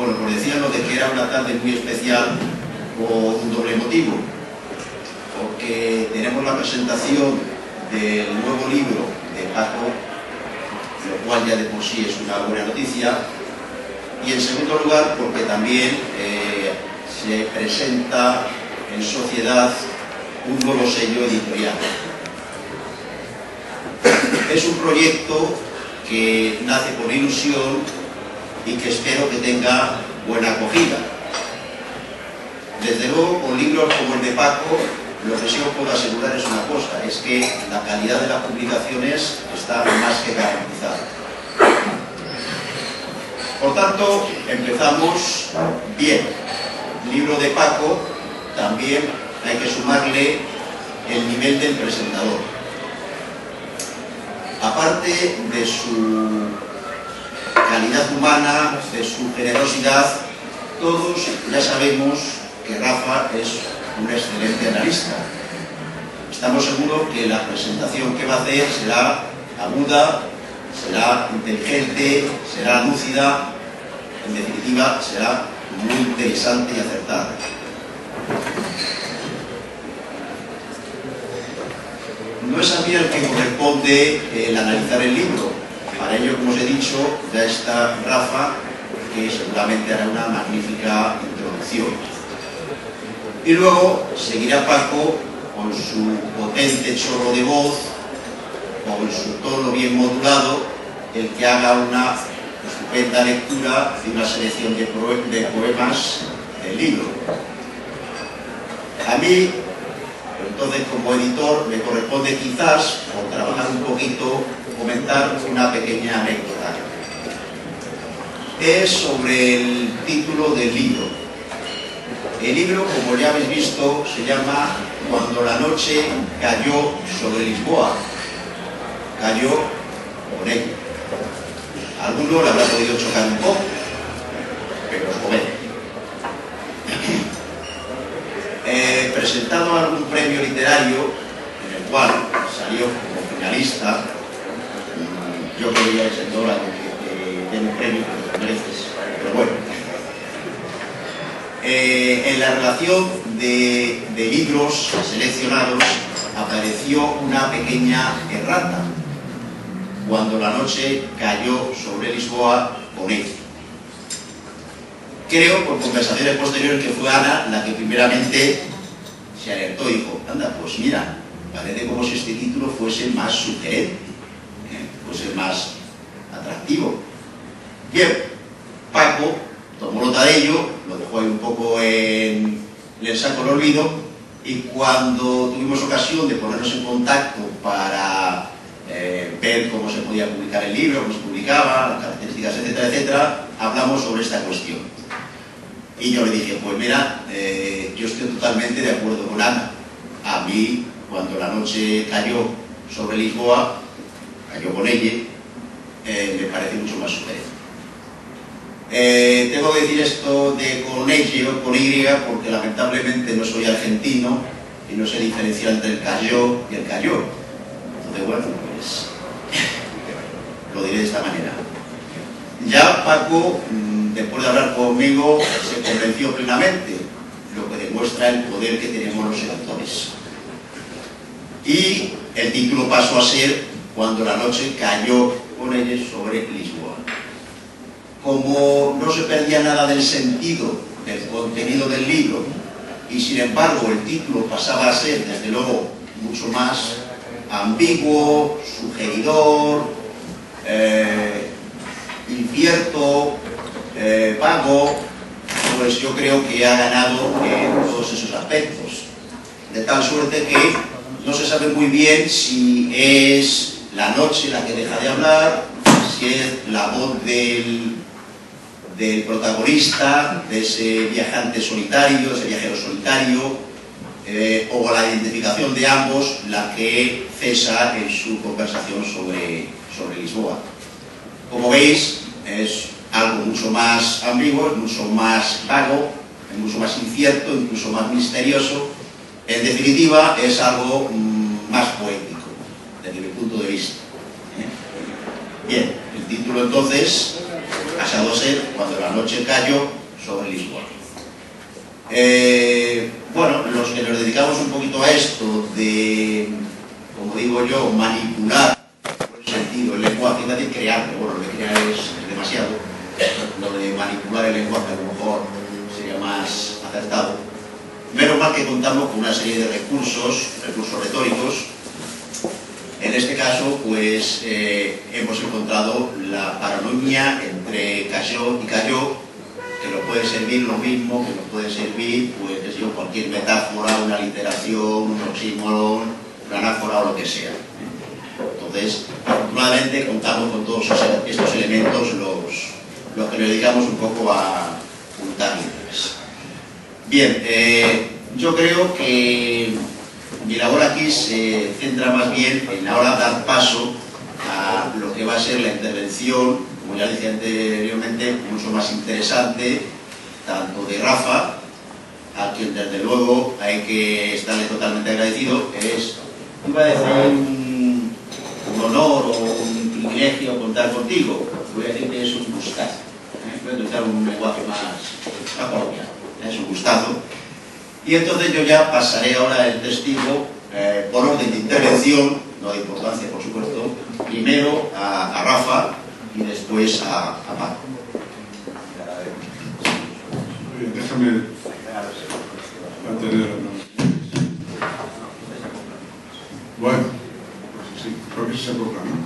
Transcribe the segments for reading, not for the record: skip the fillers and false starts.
Bueno, pues decía lo de que era una tarde muy especial por un doble motivo, porque tenemos la presentación del nuevo libro de Paco, lo cual ya de por sí es una buena noticia, y en segundo lugar porque también se presenta en sociedad un nuevo sello editorial. Es un proyecto que nace con ilusión y que espero que tenga buena acogida. Desde luego, con libros como el de Paco, lo que sí os puedo asegurar es una cosa, es que la calidad de las publicaciones está más que garantizada. Por tanto, empezamos bien. Libro de Paco, también hay que sumarle el nivel del presentador. Aparte de su calidad humana, de su generosidad, todos ya sabemos que Rafa es un excelente analista. Estamos seguros que la presentación que va a hacer será aguda, será inteligente, será lúcida, en definitiva será muy interesante y acertada. No es a mí el que corresponde el analizar el libro. Para ello, como os he dicho, ya está Rafa, que seguramente hará una magnífica introducción. Y luego seguirá Paco con su potente chorro de voz, con su tono bien modulado, el que haga una estupenda lectura de una selección de poemas del libro. A mí, entonces, como editor, me corresponde quizás, por trabajar un poquito, comentar una pequeña anécdota. Es sobre el título del libro. El libro, como ya habéis visto, se llama Cuando la noche cayó sobre Lisboa. Cayó con ella. Alguno le habrá podido chocar un poco, pero os comento. Presentado a algún premio literario, en el cual salió como finalista, yo quería que se Dora que den un premio, que lo mereces, pero bueno. En la relación de libros seleccionados apareció una pequeña errata. Cuando la noche cayó sobre Lisboa con ella. Creo, por conversaciones posteriores, que fue Ana la que primeramente se alertó y dijo, anda, pues mira, parece como si este título fuese más sugerente, fuese más atractivo. Bien, Paco tomó nota de ello, lo dejó ahí un poco en el saco del olvido, y cuando tuvimos ocasión de ponernos en contacto para ver cómo se podía publicar el libro, cómo se publicaba, las características, etcétera, etcétera, hablamos sobre esta cuestión. Y yo le dije, pues mira, yo estoy totalmente de acuerdo con Ana. A mí, cuando la noche cayó sobre Lisboa, cayó con ella, me parece mucho más sugerente. Tengo que decir esto de con ella o con Y, porque lamentablemente no soy argentino y no sé diferenciar entre el cayó y el cayó. Entonces, bueno, pues lo diré de esta manera. Ya Paco, después de hablar conmigo, se convenció plenamente, lo que demuestra el poder que tenemos los editores. Y el título pasó a ser Cuando la noche cayó con ella sobre Lisboa. Como no se perdía nada del sentido, del contenido del libro, y sin embargo el título pasaba a ser, desde luego, mucho más ambiguo, sugeridor, incierto, vago, pues yo creo que ha ganado en todos esos aspectos. De tal suerte que no se sabe muy bien si es la noche la que deja de hablar, si es la voz del protagonista, de ese viajante solitario, ese viajero solitario, o la identificación de ambos la que cesa en su conversación sobre Lisboa. Como veis, es algo mucho más ambiguo, mucho más vago, mucho más incierto, incluso más misterioso. En definitiva, es algo más poético, desde mi punto de vista. Bien, el título entonces pasado a ser Cuando la noche cayó sobre Lisboa. Bueno, los que nos dedicamos un poquito a esto de, como digo yo, manipular en el sentido el lenguaje, iba a decir crear, pero bueno, lo de crear es demasiado, lo de manipular el lenguaje a lo mejor sería más acertado. Menos mal que contamos con una serie de recursos retóricos. En este caso, pues hemos encontrado la paranoia entre Cayó y Cayó, que nos puede servir lo mismo, que nos puede servir, pues, que sea cualquier metáfora, una literación, un oxímoron, una anáfora o lo que sea. Entonces, afortunadamente contamos con todos estos elementos, los que nos dedicamos un poco a juntar letras. Bien, yo creo que mi labor aquí se centra más bien en ahora dar paso a lo que va a ser la intervención, como ya dije anteriormente, mucho más interesante, tanto de Rafa, a quien desde luego hay que estarle totalmente agradecido. Iba a decir un honor o un privilegio contar contigo, voy a decir que es un gustazo, voy a utilizar un lenguaje más coloquial, es un gustazo. Y entonces yo ya pasaré ahora el testigo por orden de intervención, no de importancia por supuesto, primero a Rafa y después a Paco. Déjame mantenerlo. Bueno, pues sí, creo que se proclama.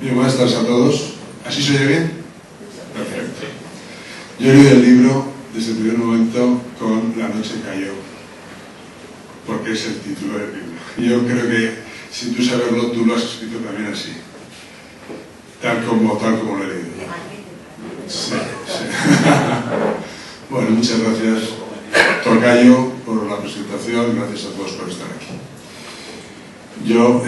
Bien, buenas tardes a todos. ¿Así se oye bien? Perfecto. Yo he leído el libro desde el primer momento con La noche cayó, porque es el título del libro. Yo creo que sin tú saberlo, tú lo has escrito también así, tal como lo he leído. Sí, sí. Bueno, muchas gracias, Tocayo, por la presentación, gracias a todos por estar aquí. Yo,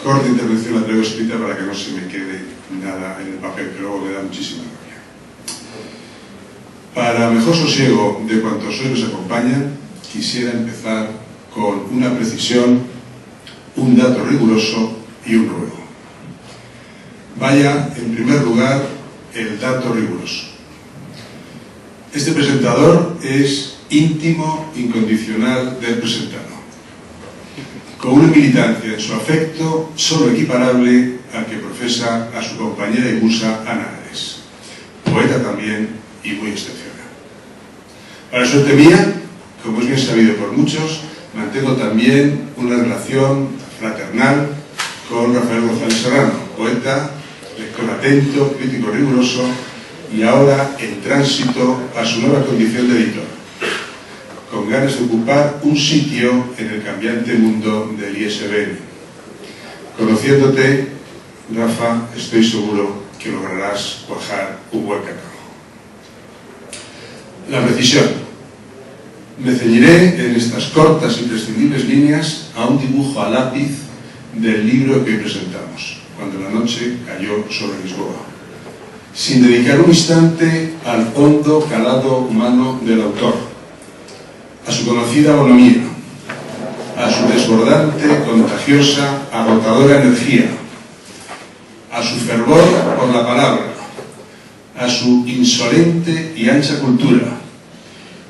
corta intervención la traigo escrita para que no se me quede nada en el papel, que luego me da muchísima rabia. Para mejor sosiego de cuantos hoy nos acompañan, quisiera empezar con una precisión, un dato riguroso y un ruego. Vaya, en primer lugar, el dato riguroso. Este presentador es íntimo incondicional del presentado, con una militancia en su afecto solo equiparable al que profesa a su compañera y musa Ana Ares, poeta también y muy excepcional. Para suerte mía, como es bien sabido por muchos, mantengo también una relación fraternal con Rafael González Serrano, poeta, lector atento, crítico riguroso y ahora en tránsito a su nueva condición de editor, con ganas de ocupar un sitio en el cambiante mundo del ISBN. Conociéndote, Rafa, estoy seguro que lograrás cuajar un buen cacao. La precisión. Me ceñiré en estas cortas y prescindibles líneas a un dibujo a lápiz del libro que hoy presentamos, Cuando la noche cayó sobre Lisboa, sin dedicar un instante al hondo calado humano del autor, a su conocida bonomía, a su desbordante, contagiosa, agotadora energía, a su fervor por la palabra, a su insolente y ancha cultura,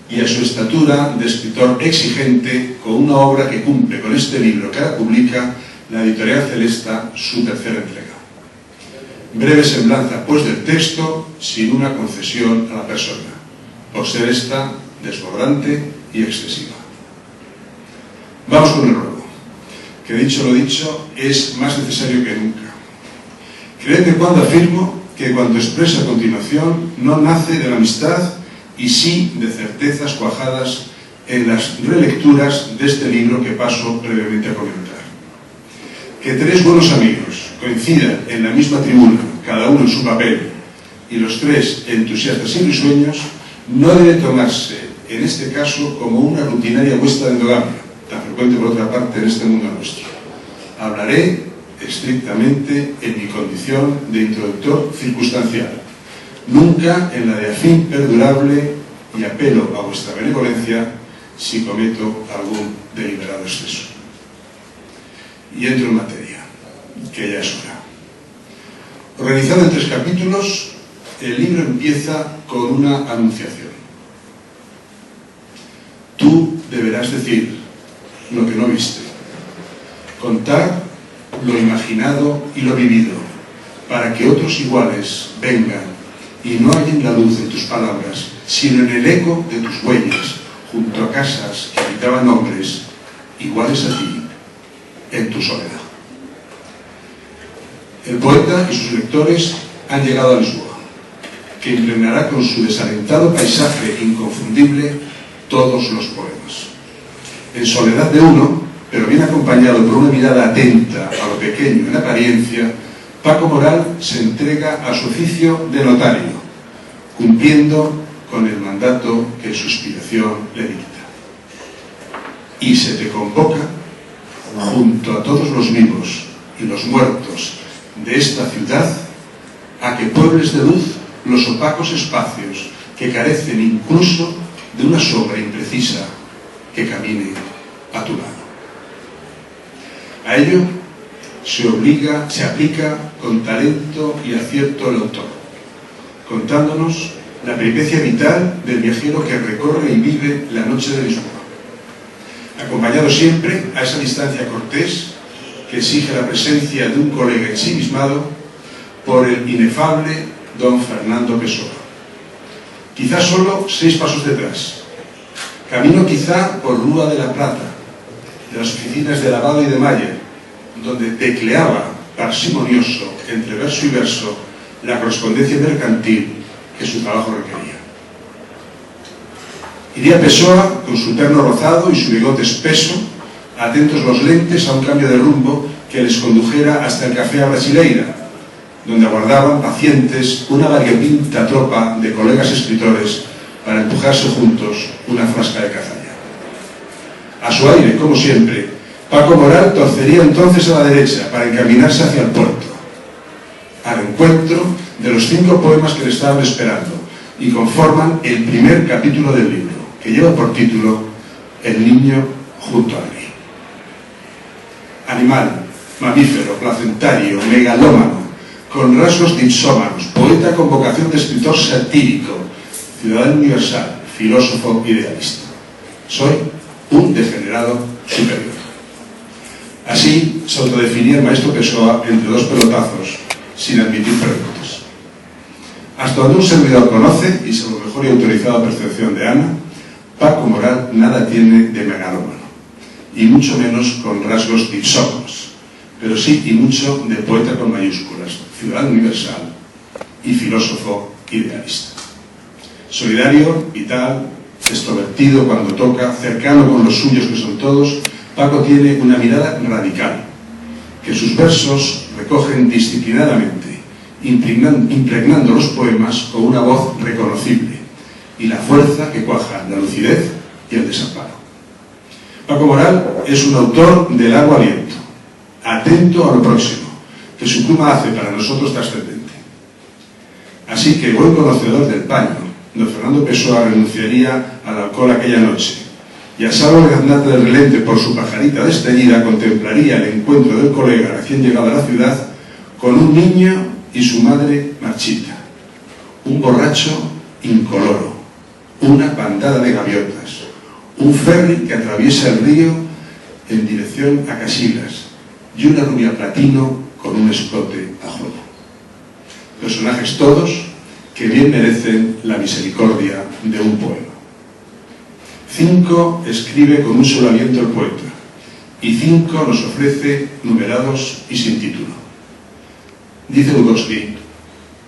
y a su estatura de escritor exigente con una obra que cumple con este libro que ahora publica la editorial Celesta su tercera entrega. Breve semblanza, pues, del texto, sin una concesión a la persona, por ser esta desbordante y excesiva. Vamos con el ruego, que dicho lo dicho, es más necesario que nunca. Créeme cuando afirmo que cuanto expreso a continuación no nace de la amistad y sí de certezas cuajadas en las relecturas de este libro que paso brevemente a comentar. Que tres buenos amigos coincidan en la misma tribuna, cada uno en su papel, y los tres entusiastas y risueños, no debe tomarse, en este caso, como una rutinaria muestra de endogamia, tan frecuente por otra parte en este mundo nuestro. Hablaré estrictamente en mi condición de introductor circunstancial, nunca en la de afín perdurable, y apelo a vuestra benevolencia si cometo algún deliberado exceso. Y entro en materia, que ya es hora. Organizado en 3 capítulos, el libro empieza con una anunciación. Tú deberás decir lo que no viste, contar lo imaginado y lo vivido, para que otros iguales vengan y no hallen la luz de tus palabras, sino en el eco de tus huellas, junto a casas que habitaban hombres iguales a ti, en tu soledad. El poeta y sus lectores han llegado a Lisboa, que impregnará con su desalentado paisaje inconfundible todos los poemas. En soledad de uno, pero bien acompañado por una mirada atenta a lo pequeño en apariencia, Paco Moral se entrega a su oficio de notario, cumpliendo con el mandato que su inspiración le dicta. Y se te convoca, junto a todos los vivos y los muertos de esta ciudad, a que puebles de luz los opacos espacios que carecen incluso de una sombra imprecisa que camine a tu lado. A ello se aplica con talento y acierto el autor, contándonos la peripecia vital del viajero que recorre y vive la noche de Lisboa, acompañado siempre a esa distancia cortés que exige la presencia de un colega ensimismado por el inefable don Fernando Pessoa. Quizá solo 6 pasos detrás, camino quizá por Rúa de la Plata, de las oficinas de Lavado y de Mayer, donde tecleaba parsimonioso entre verso y verso la correspondencia mercantil que su trabajo requería. Iría Pessoa con su terno rozado y su bigote espeso, atentos los lentes a un cambio de rumbo que les condujera hasta el Café a Brasileira, donde aguardaban pacientes una variopinta tropa de colegas escritores para empujarse juntos una frasca de cazalla. A su aire, como siempre, Paco Moral torcería entonces a la derecha para encaminarse hacia el puerto, al encuentro de los 5 poemas que le estaban esperando y conforman el primer capítulo del libro, que lleva por título El niño junto al río. Animal, mamífero, placentario, megalómano, con rasgos dipsómanos, poeta con vocación de escritor satírico, ciudadano universal, filósofo idealista. Soy un degenerado superior. Así se autodefinía el maestro Pessoa entre 2 pelotazos, sin admitir preguntas. Hasta donde un servidor conoce, y según mejor y autorizada percepción de Ana, Paco Moral nada tiene de megalómano, y mucho menos con rasgos dipsómanos, pero sí y mucho de poeta con mayúsculas, ciudadano universal y filósofo idealista. Solidario, vital, extrovertido cuando toca, cercano con los suyos que son todos, Paco tiene una mirada radical, que sus versos recogen disciplinadamente, impregnando los poemas con una voz reconocible y la fuerza que cuaja la lucidez y el desamparo. Paco Moral es un autor de largo aliento, atento a lo próximo, que su pluma hace para nosotros trascendente. Así que, buen conocedor del paño, don Fernando Pessoa renunciaría al alcohol aquella noche, y a salvo de Gaznata del Relente por su pajarita desteñida, contemplaría el encuentro del colega recién llegado a la ciudad con un niño y su madre marchita, un borracho incoloro, una bandada de gaviotas, un ferry que atraviesa el río en dirección a Casillas y una rubia platino con un escote a juego. Personajes todos que bien merecen la misericordia de un poema. 5 escribe con un solo aliento el poeta, y 5 nos ofrece numerados y sin título. Dice Bukowski: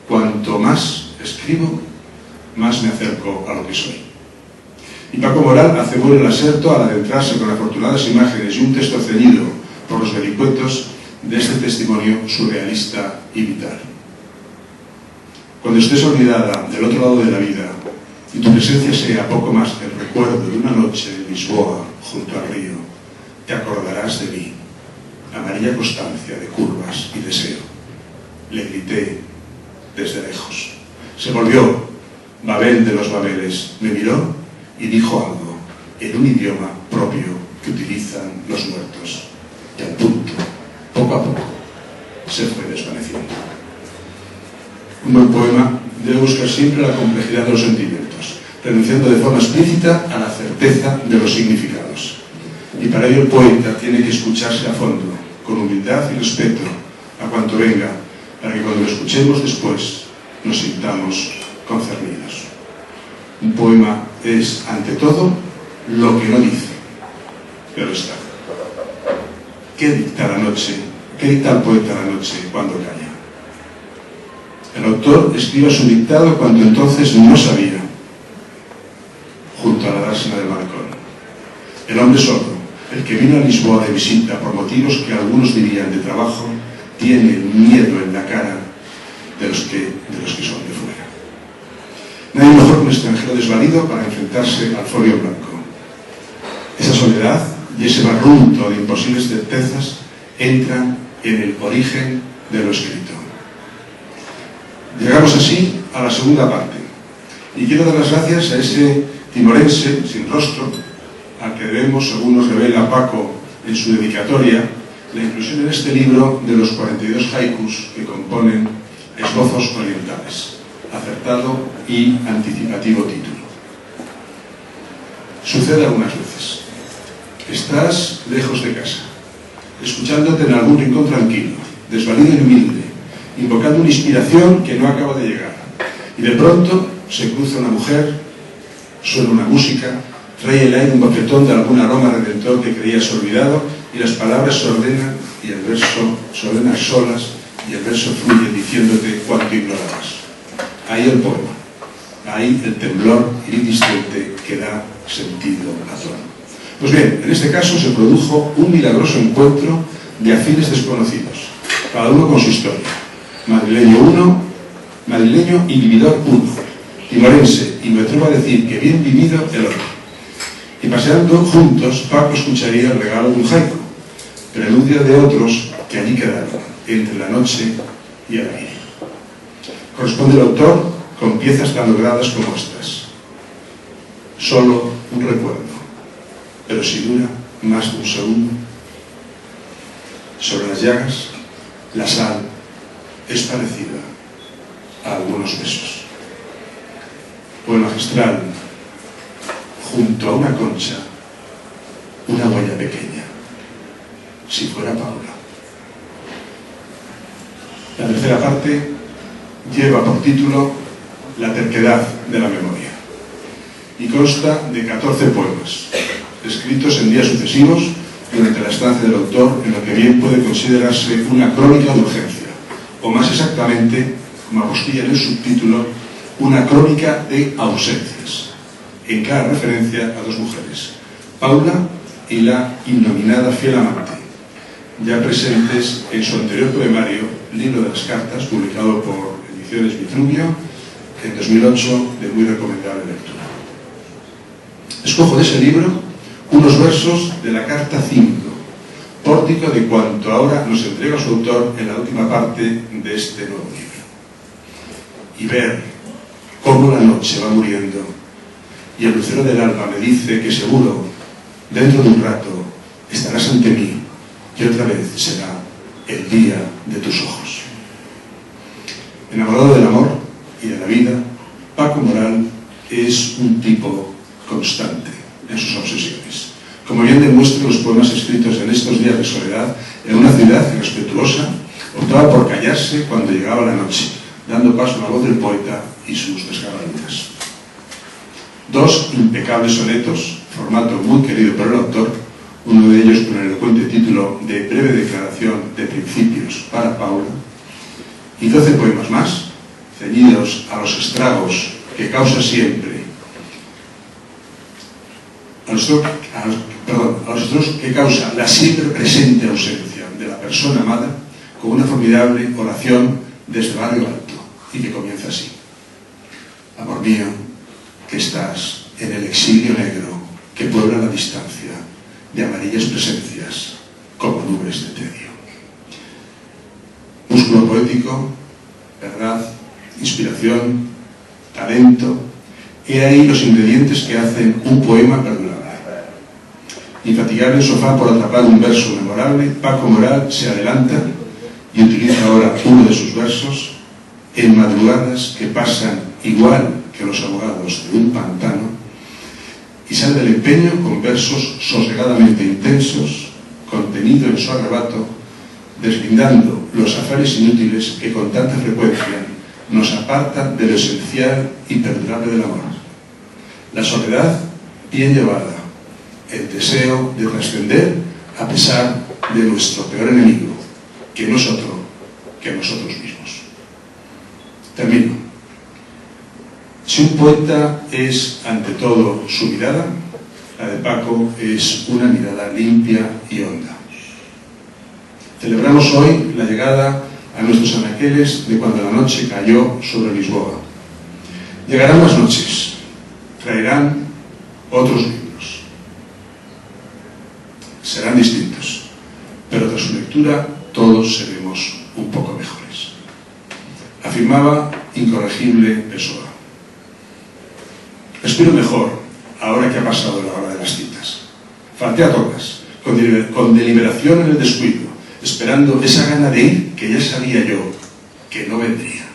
cuanto más escribo, más me acerco a lo que soy. Y Paco Moral hace bueno el aserto al adentrarse con afortunadas imágenes y un texto ceñido por los vericuetos de este testimonio surrealista y vital. Cuando estés olvidada del otro lado de la vida y tu presencia sea poco más que el recuerdo de una noche en Lisboa junto al río, te acordarás de mí, amarilla constancia de curvas y deseo. Le grité desde lejos. Se volvió, Babel de los Babeles, me miró y dijo algo en un idioma propio que utilizan los muertos, y al punto, poco a poco, se fue desvaneciendo. Un buen poema debe buscar siempre la complejidad de los sentimientos, renunciando de forma explícita a la certeza de los significados. Y para ello el poeta tiene que escucharse a fondo, con humildad y respeto a cuanto venga, para que cuando lo escuchemos después nos sintamos concernidos. Un poema es, ante todo, lo que no dice, pero está. ¿Qué dicta la noche? ¿Qué dicta el poeta la noche cuando calla? El autor escribe su dictado cuando entonces no sabía, junto a la dársena del balcón. El hombre sordo, el que vino a Lisboa de visita por motivos que algunos dirían de trabajo, tiene el miedo en la cara de los que son de fuera. Nadie mejor que un extranjero desvalido para enfrentarse al folio blanco. Esa soledad y ese barrunto de imposibles certezas entran en el origen de lo escrito. Llegamos así a la segunda parte, y quiero dar las gracias a ese timorense sin rostro, al que debemos, según nos revela Paco en su dedicatoria, la inclusión en este libro de los 42 haikus que componen Esbozos Orientales. Acertado y anticipativo título. Sucede algunas veces. Estás lejos de casa, escuchándote en algún rincón tranquilo, desvalido y humilde, invocando una inspiración que no acaba de llegar. Y de pronto se cruza una mujer, suena una música, trae el aire un bofetón de algún aroma redentor que creías olvidado, y las palabras se ordenan y el verso se ordena solas, y el verso fluye diciéndote cuánto ignorabas. Ahí el poema, ahí el temblor iridiscente que da sentido a todo. Pues bien, en este caso se produjo un milagroso encuentro de afines desconocidos, cada uno con su historia. Madrileño 1, madrileño y vividor 1, timorense, y me atrevo a decir que bien vivido el otro. Y paseando juntos, Paco escucharía el regalo de un haiku, preludio de otros que allí quedaron, entre la noche y el aire. Corresponde el autor con piezas tan logradas como estas. Solo un recuerdo, pero si dura más de un segundo. Sobre las llagas, la sal es parecida a algunos besos. Poema magistral, junto a una concha, una huella pequeña, si fuera Paula. La tercera parte lleva por título La terquedad de la memoria y consta de 14 poemas, escritos en días sucesivos durante la estancia del autor, en lo que bien puede considerarse una crónica de urgencia, o más exactamente, como apostilla en el subtítulo, una crónica de ausencias, en cada referencia a dos mujeres, Paula y la innominada fiel amante, ya presentes en su anterior poemario, Libro de las Cartas, publicado por Ediciones Vitruvio en 2008, de muy recomendable lectura. Escojo de ese libro unos versos de la carta 5, pórtico de cuanto ahora nos entrega su autor en la última parte de este nuevo libro. Y ver cómo la noche va muriendo y el lucero del alma me dice que seguro, dentro de un rato, estarás ante mí y otra vez será el día de tus ojos. Enamorado del amor y de la vida, Paco Moral es un tipo constante en sus obsesiones, como bien demuestran los poemas escritos en estos días de soledad en una ciudad que, respetuosa, optaba por callarse cuando llegaba la noche, dando paso a la voz del poeta y sus desgarraduras. Dos impecables sonetos, formato muy querido por el autor, uno de ellos con el elocuente título de Breve declaración de principios para Paula, y 12 poemas más, ceñidos a los estragos que causa siempre, a los estragos que causa la siempre presente ausencia de la persona amada, con una formidable oración desde Barrio Alto, y que comienza así: amor mío, que estás en el exilio negro que puebla la distancia de amarillas presencias como nubes de tedio. Músculo poético, verdad, inspiración, talento, he ahí los ingredientes que hacen un poema perdurable. Infatigable sofá por atrapar un verso memorable, Paco Moral se adelanta y utiliza ahora uno de sus versos en madrugadas que pasan igual que los abogados de un pantano, y sale del empeño con versos sosegadamente intensos, contenido en su arrebato, deslindando los afares inútiles que con tanta frecuencia nos apartan de lo esencial y perdurable del amor. La soledad bien llevada, el deseo de trascender a pesar de nuestro peor enemigo, que no es otro que nosotros mismos. Termino. Si un poeta es ante todo su mirada, la de Paco es una mirada limpia y honda. Celebramos hoy la llegada a nuestros anaqueles de cuando la noche cayó sobre Lisboa. Llegarán más noches, traerán otros libros. Serán distintos, pero tras su lectura todos seremos un poco mejores. Afirmaba incorregible Pessoa. Respiro mejor ahora que ha pasado la hora de las citas. Falté a todas, con deliberación en el descuido, esperando esa gana de ir que ya sabía yo que no vendría.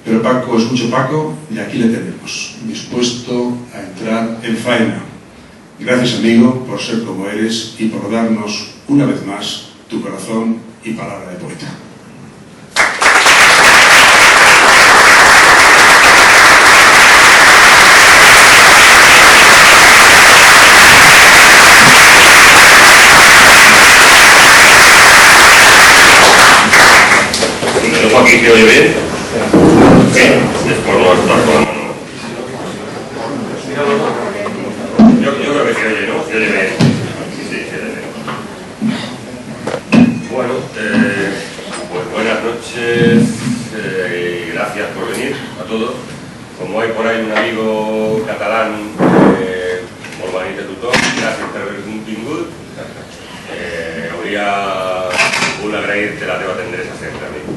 Pero Paco es mucho Paco y aquí le tenemos, dispuesto a entrar en faena. Gracias, amigo, por ser como eres y por darnos una vez más tu corazón y palabra de poeta. ¿Aquí se oye bien? Sí, después no está con la mano. Yo creo que se oye, ¿no? Se oye bien. Sí, se oye bien. Bueno, pues buenas noches y gracias por venir a todos. Como hay por ahí un amigo catalán, Morbanite Tutor, gracias per haver vingut. Hauria volgut agrair-te la teva tendresa sempre, amigo.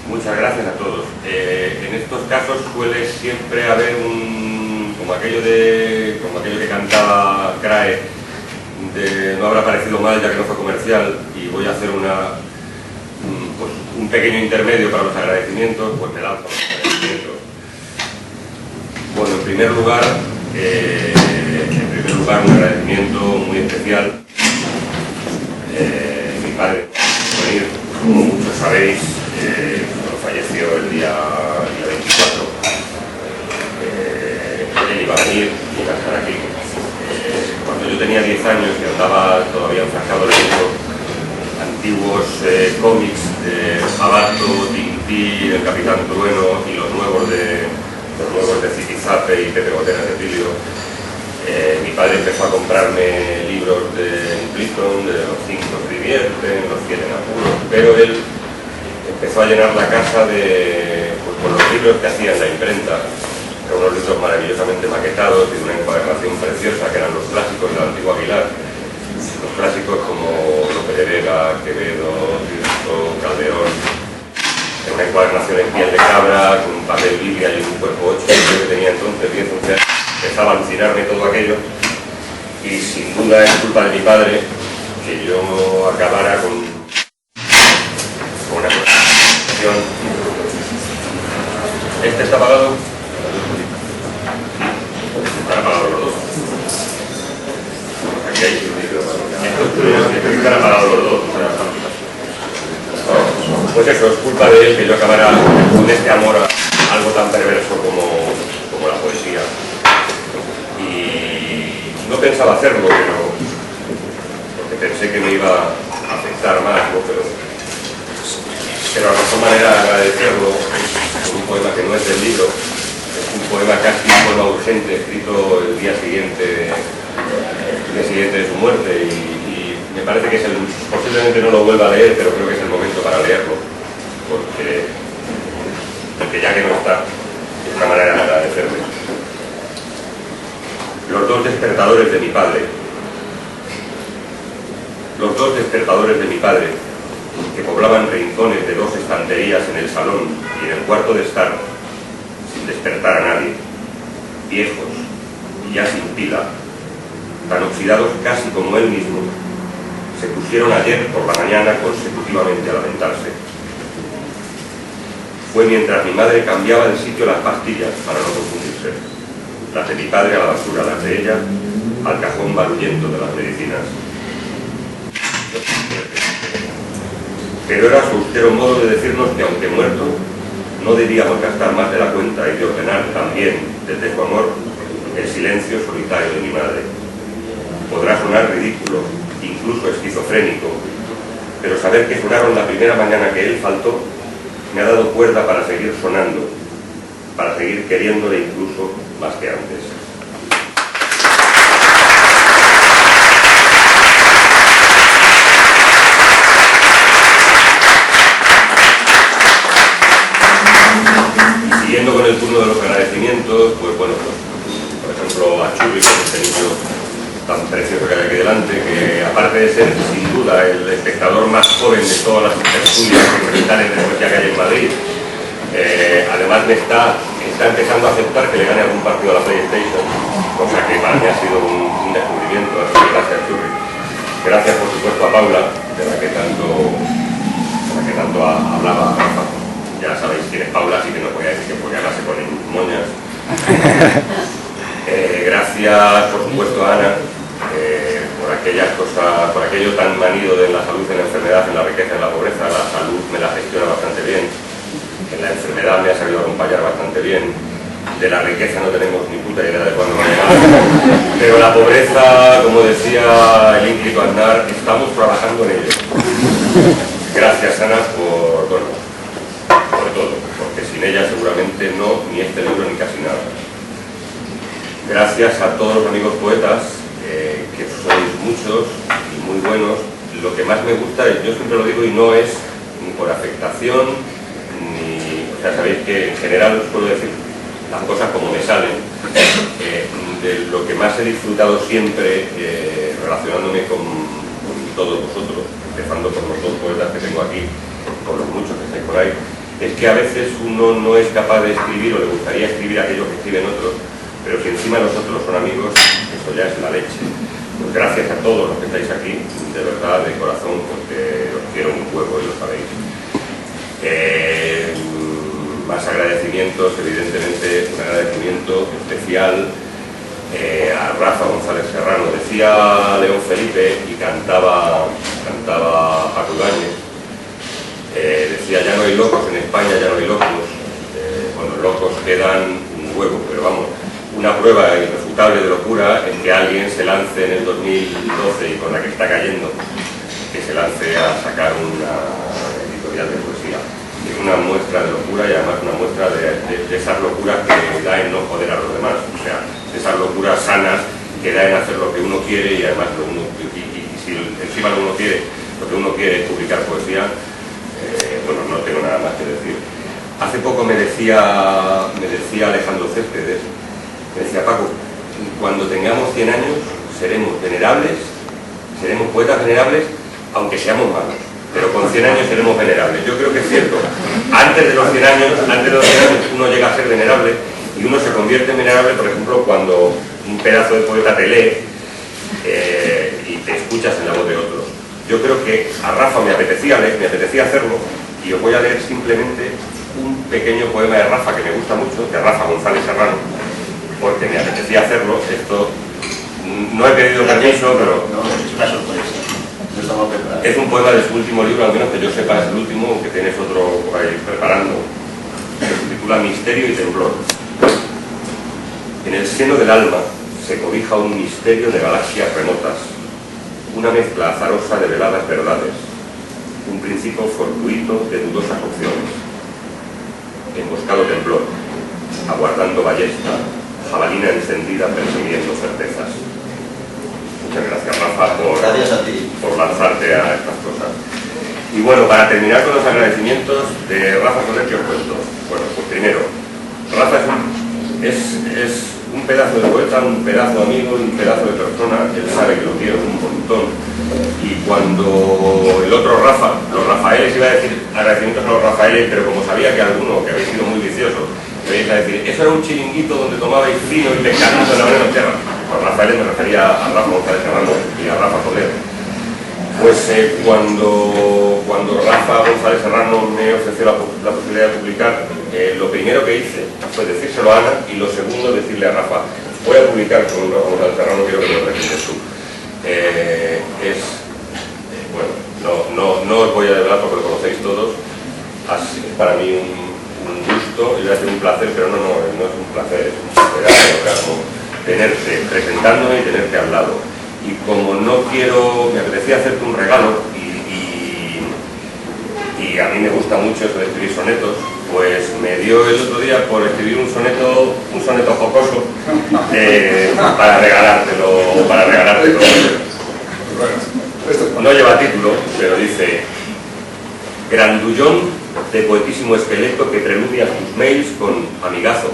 Muchas gracias a todos. En estos casos suele siempre haber como aquello que cantaba Crae, de no habrá parecido mal ya que no fue comercial, y voy a hacer pues, un pequeño intermedio para los agradecimientos, pues me lanzo a los agradecimientos. Bueno, en primer lugar un agradecimiento muy especial. Mi padre, como muchos sabéis, falleció el día 24. Él iba a venir y iba a estar aquí. Cuando yo tenía 10 años y andaba todavía enfrascado leyendo antiguos cómics de Jabato, Tintín, el Capitán Trueno y los nuevos de Zipizape y Pepe Goteras de Tilio, mi padre empezó a comprarme libros de Pliton, de los 5 escribientes, los 7 en apuros, pero él empezó a llenar la casa con los libros que hacía en la imprenta. Eran unos libros maravillosamente maquetados y de una encuadernación preciosa, que eran los clásicos del antiguo Aguilar. Los clásicos como Lope de Vega, Quevedo, Tirso, Calderón. Era una encuadernación en piel de cabra, con un papel biblia y un cuerpo 8. Yo que tenía entonces 10, 11 años, empezaba a alucinarme todo aquello. Y sin duda es culpa de mi padre que yo acabara con una cuestión. Este está apagado. Están apagados los dos. Aquí hay estos están apagados los dos. Pues eso, es culpa de él que yo acabara con este amor a algo tan perverso como la poesía. Y no pensaba hacerlo, porque pensé que me iba a afectar más, ¿no? Pero la mejor manera de agradecerlo con un poema que no es del libro. Es un poema casi un poema urgente, escrito el día siguiente de su muerte, y me parece que posiblemente no lo vuelva a leer, pero creo que es el momento para leerlo, porque ya que no está, es una manera de agradecerle. Los dos despertadores de mi padre. Los dos despertadores de mi padre, que poblaban rincones de 2 estanterías en el salón y en el cuarto de estar, sin despertar a nadie, viejos y ya sin pila, tan oxidados casi como él mismo, se pusieron ayer por la mañana consecutivamente a lamentarse. fue mientras mi madre cambiaba de sitio las pastillas para no confundirse. Las de mi padre a la basura, las de ella al cajón barulento de las medicinas. Pero era su austero modo de decirnos que, aunque muerto, no debíamos gastar más de la cuenta y de ordenar también, desde su amor, el silencio solitario de mi madre. Podrá sonar ridículo, incluso esquizofrénico, pero saber que sonaron la primera mañana que él faltó me ha dado cuerda para seguir sonando, para seguir queriéndole incluso más que antes. Siguiendo con el turno de los agradecimientos, pues bueno, por ejemplo a Churri, este niño tan precioso que hay aquí delante, que aparte de ser sin duda el espectador más joven de todas las tertulias universitarias de poesía que hay en Madrid, además me está empezando a aceptar que le gane algún partido a la PlayStation, cosa que para mí ha sido un descubrimiento. Así que gracias, Churri. Gracias, por supuesto, a Paula, de la que tanto hablaba Rafa. Ya sabéis quién es Paula, así que no voy a decir que porque ahora se ponen moñas. Gracias, por supuesto, a Ana, por aquellas cosas, por aquello tan manido de la salud, en la enfermedad, en la riqueza, en la pobreza. La salud me la gestiona bastante bien, en la enfermedad me ha sabido acompañar bastante bien, de la riqueza no tenemos ni puta idea de cuándo va a llegar, pero la pobreza, como decía el ínclito Aznar, estamos trabajando en ello. Gracias, Ana, por todo, porque sin ella seguramente no, ni este libro ni casi nada. Gracias a todos los amigos poetas, que sois muchos y muy buenos. Lo que más me gusta, yo siempre lo digo y no es ni por afectación, ni, o sea, sabéis que en general os puedo decir las cosas como me salen. De lo que más he disfrutado siempre, relacionándome con todos vosotros, empezando por los dos poetas que tengo aquí, por los muchos que estáis por ahí, es que a veces uno no es capaz de escribir o le gustaría escribir aquello que escriben otros, pero si encima los otros son amigos, eso ya es la leche. Pues gracias a todos los que estáis aquí, de verdad, de corazón, porque os quiero un huevo y lo sabéis. Más agradecimientos, evidentemente, un agradecimiento especial a Rafa González Serrano. Decía León Felipe y cantaba Paco Ibáñez. Decía, ya no hay locos en España, ya no hay locos. Bueno, locos quedan un huevo, pero vamos, una prueba irrefutable de locura es que alguien se lance en el 2012 y con la que está cayendo, que se lance a sacar una editorial de poesía. Es una muestra de locura y además una muestra de esas locuras que da en no joder a los demás, o sea, de esas locuras sanas que da en hacer lo que uno quiere y además y si encima lo que uno quiere es publicar poesía. Bueno, no tengo nada más que decir. Hace poco me decía Alejandro Céspedes, me decía, Paco, cuando tengamos 100 años seremos venerables, seremos poetas venerables, aunque seamos malos, pero con 100 años seremos venerables. Yo creo que es cierto. Antes de los 100 años uno llega a ser venerable y uno se convierte en venerable, por ejemplo, cuando un pedazo de poeta te lee y te escuchas en la voz de otros. Yo creo que a Rafa me apetecía hacerlo, y os voy a leer simplemente un pequeño poema de Rafa que me gusta mucho, de Rafa González Serrano, porque me apetecía hacerlo. Esto no he pedido permiso, pero no, es una sorpresa. No estamos preparados. Es un poema de su último libro, al menos que yo sepa es el último, que tienes otro por ahí preparando, que se titula Misterio y Temblor. En el seno del alma se cobija un misterio de galaxias remotas, una mezcla azarosa de veladas verdades, un principio fortuito de dudosas opciones. Emboscado temblor, aguardando ballesta, jabalina encendida persiguiendo certezas. Muchas gracias, Rafa, gracias a ti por lanzarte a estas cosas. Y bueno, para terminar con los agradecimientos de Rafa Soler, que os cuento. Bueno, pues primero, Rafa es un pedazo de poeta, un pedazo de amigo y un pedazo de persona. Él sabe que lo quiero un montón. Y cuando el otro Rafa, los Rafaeles, iba a decir agradecimientos a los Rafaeles, pero como sabía que alguno, que habéis sido muy viciosos, me iba a decir, eso era un chiringuito donde tomabais vino y pescadito en la Buena Tierra. Los Rafaeles me refería a Rafa González Serrano y a Rafa Soler. Pues cuando Rafa González Serrano me ofreció la posibilidad de publicar, lo primero que hice fue decírselo a Ana y lo segundo decirle a Rafa, voy a publicar con González Serrano, quiero que lo repites tú. Bueno, no os voy a develar porque lo conocéis todos, así, para mí un gusto, iba a ser un placer, pero no es un placer, es un orgasmo tenerte presentándome y tenerte al lado. Y como no quiero, me apetecía hacerte un regalo y a mí me gusta mucho eso de escribir sonetos, pues me dio el otro día por escribir un soneto jocoso para regalártelo. No lleva título, pero dice: grandullón de poetísimo esqueleto que preludia tus mails con amigazo.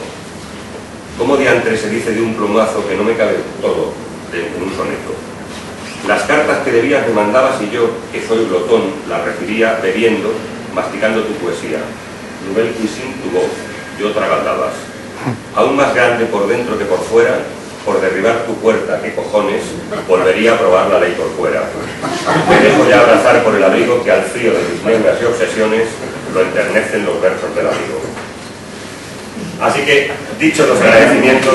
¿Cómo diantre se dice de un plumazo que no me cabe todo en un soneto? Las cartas que debías me mandabas y yo, que soy glotón, las recibía bebiendo, masticando tu poesía. Nouvelle cuisine tu voz, yo tragaldabas. Aún más grande por dentro que por fuera, por derribar tu puerta, que cojones, volvería a probar la ley por fuera. Me dejo ya abrazar por el abrigo que al frío de tus neuras y obsesiones lo enternecen los versos del amigo. Así que, dichos los agradecimientos,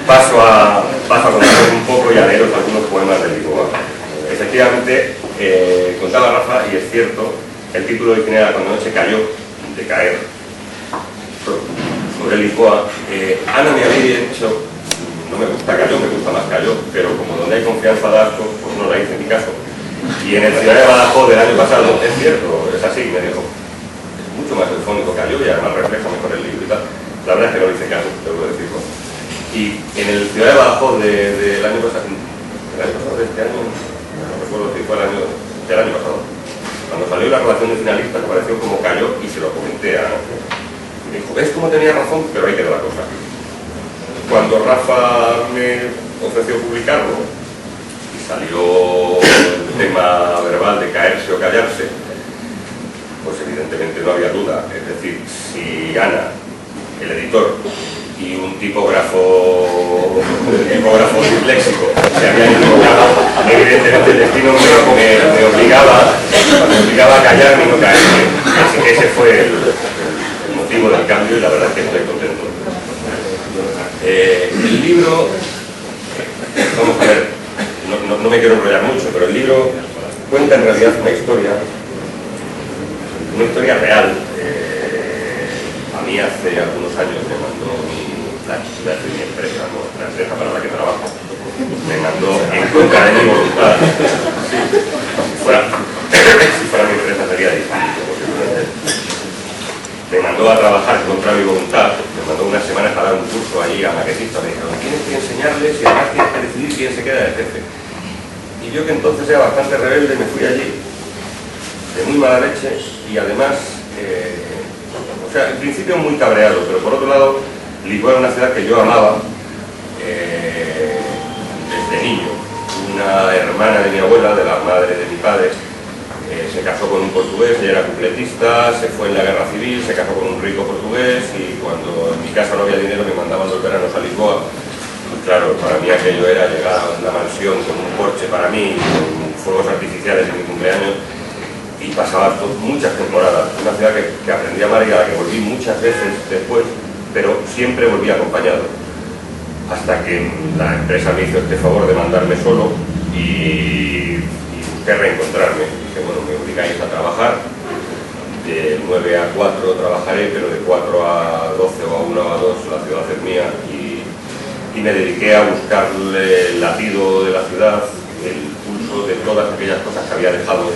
paso a conocer un poco y a leeros algunos poemas de Lisboa. Efectivamente, contaba Rafa, y es cierto, el título original era Cuando Noche cayó, de caer, sobre Lisboa. Ana me había dicho, no me gusta Cayó, me gusta más Cayó, pero como donde hay confianza de asco, pues no la hice en mi caso. Y en el Ciudad de Badajoz del año pasado, es cierto, es así, me dijo, es mucho más eufónico Cayó y además refleja mejor el libro y tal. La verdad es que no le hice caso, tengo que decirlo. Y en el Ciudad de Badajoz del año pasado, de este año, no recuerdo si fue el año del año pasado, cuando salió la relación de finalistas, pareció como Cayó y se lo comenté a... Me dijo, ¿ves cómo tenía razón? Pero ahí quedó la cosa. Cuando Rafa me ofreció publicarlo y salió el tema verbal de caerse o callarse, pues evidentemente no había duda. Es decir, si Ana, el editor, y un tipógrafo disléxico se habían equivocado, evidentemente el destino me obligaba a callarme y no caerme. Así que ese fue el motivo del cambio y la verdad es que estoy contento. El libro, vamos a ver, no me quiero enrollar mucho, pero el libro cuenta en realidad una historia real. A mí hace algunos años me mandó mi empresa, la empresa para la que trabajo, me mandó en contra de mi voluntad. Si fuera mi empresa sería distinto, posiblemente. Me mandó a trabajar contra mi voluntad, me mandó unas semanas a dar un curso allí a maquetistas, me dijeron, tienes que enseñarles y además tienes que decidir quién se queda de jefe. Y yo, que entonces era bastante rebelde, me fui allí de muy mala leche y además, o sea, en principio muy cabreado, pero por otro lado, Lisboa era una ciudad que yo amaba desde niño. Una hermana de mi abuela, de la madre de mi padre, se casó con un portugués, ella era cupletista, se fue en la guerra civil, se casó con un rico portugués y cuando en mi casa no había dinero me mandaban los veranos a Lisboa. Y claro, para mí aquello era llegar a una mansión con un porche para mí, con fuegos artificiales en mi cumpleaños, y pasaba muchas temporadas. Una ciudad que aprendí a amar y a la que volví muchas veces después, pero siempre volví acompañado. Hasta que la empresa me hizo este favor de mandarme solo y busqué reencontrarme. Dije, bueno, me obligáis a trabajar, de 9 a 4 trabajaré, pero de 4 a 12 o a 1 o a 2 la ciudad es mía, y me dediqué a buscarle el latido de la ciudad, el pulso de todas aquellas cosas que había dejado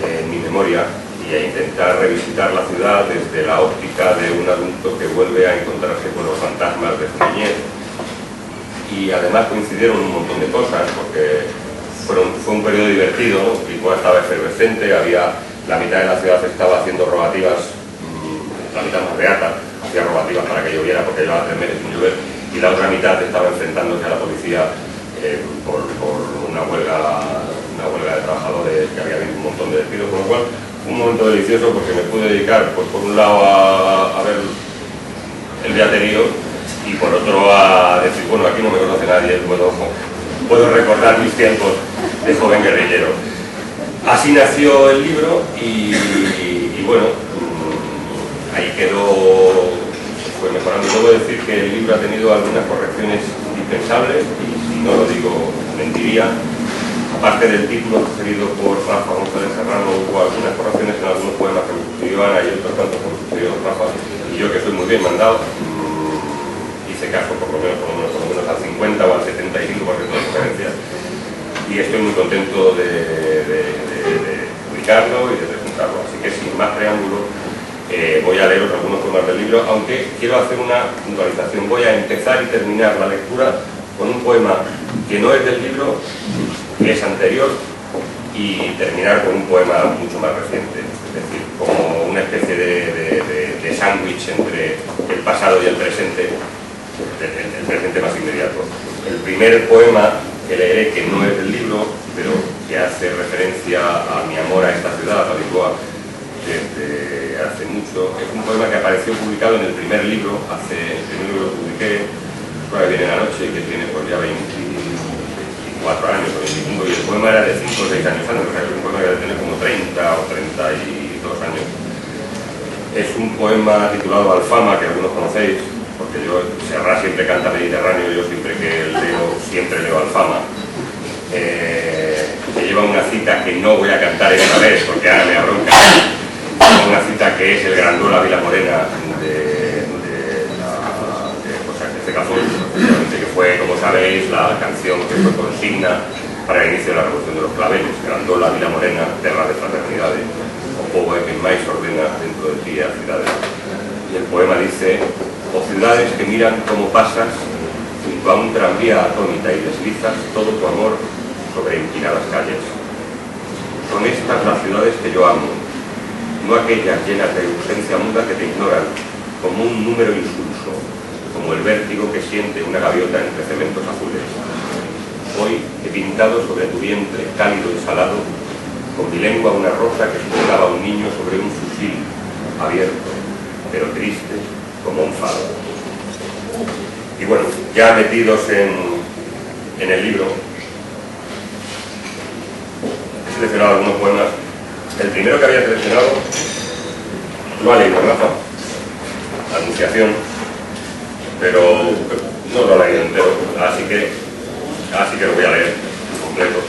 en mi memoria y a intentar revisitar la ciudad desde la óptica de un adulto que vuelve a encontrarse con los fantasmas de su niñez. Y además coincidieron un montón de cosas, porque fue un periodo divertido, ¿no? Lisboa estaba efervescente, la mitad de la ciudad estaba haciendo rogativas, la mitad más beata, hacía rogativas para que lloviera porque llevaba 3 meses sin llover, y la otra mitad estaba enfrentándose a la policía por una huelga de trabajadores, que había habido un montón de despidos, con lo cual fue un momento delicioso porque me pude dedicar, pues, por un lado a ver el beaterío y por otro a decir, bueno, aquí no me conoce nadie, puedo recordar mis tiempos de joven guerrillero. Así nació el libro y bueno, ahí quedó, fue mejorando. Debo decir que el libro ha tenido algunas correcciones indispensables y si no lo digo mentiría. Aparte del título sugerido por Rafa González Serrano, hubo algunas correcciones en algunos poemas que me sugirió Ana y otros tantos que me sugirió Rafa, y yo, que soy muy bien mandado, hice caso por lo menos al 50 o al 75% de sugerencias, y estoy muy contento de publicarlo y de presentarlo. Así que sin más preámbulo, voy a leeros algunos poemas del libro, aunque quiero hacer una puntualización. Voy a empezar y terminar la lectura con un poema que no es del libro, que es anterior, y terminar con un poema mucho más reciente, es decir, como una especie de sándwich entre el pasado y el presente, el presente más inmediato. El primer poema que leeré, que no es del libro, pero que hace referencia a mi amor a esta ciudad, a Lisboa, desde hace mucho, es un poema que apareció publicado en el primer libro, el primer libro lo publiqué, que viene la noche, que tiene pues ya 24 años o 25, y el poema era de 5 o 6 años antes, o sea, es un poema que debe tener como 30 o 32 años. Es un poema titulado Alfama, que algunos conocéis, porque yo, Serrat siempre canta Mediterráneo, yo siempre que leo Alfama. Que lleva una cita que no voy a cantar esta vez, porque ahora me abronca, una cita que es el Grandiola Vila Morena de Cazón, que fue, como sabéis, la canción que fue consigna para el inicio de la Revolución de los Claveles. Grandiola Vila Morena, terra de fraternidades, o povo que máis ordena dentro de ti a cidades. Y el poema dice: o ciudades que miran cómo pasas junto a un tranvía atónita y deslizas todo tu amor sobre empinadas calles. Son estas las ciudades que yo amo, no aquellas llenas de ausencia muda que te ignoran como un número insulso, como el vértigo que siente una gaviota entre cementos azules. Hoy he pintado sobre tu vientre cálido y salado, con mi lengua una rosa que sujetaba a un niño sobre un fusil abierto, pero triste como un fado. Y bueno, ya metidos en el libro, he seleccionado algunos poemas. El primero que había seleccionado lo ha leído Rafa, Anunciación, pero no lo he leído entero, así que lo voy a leer completo.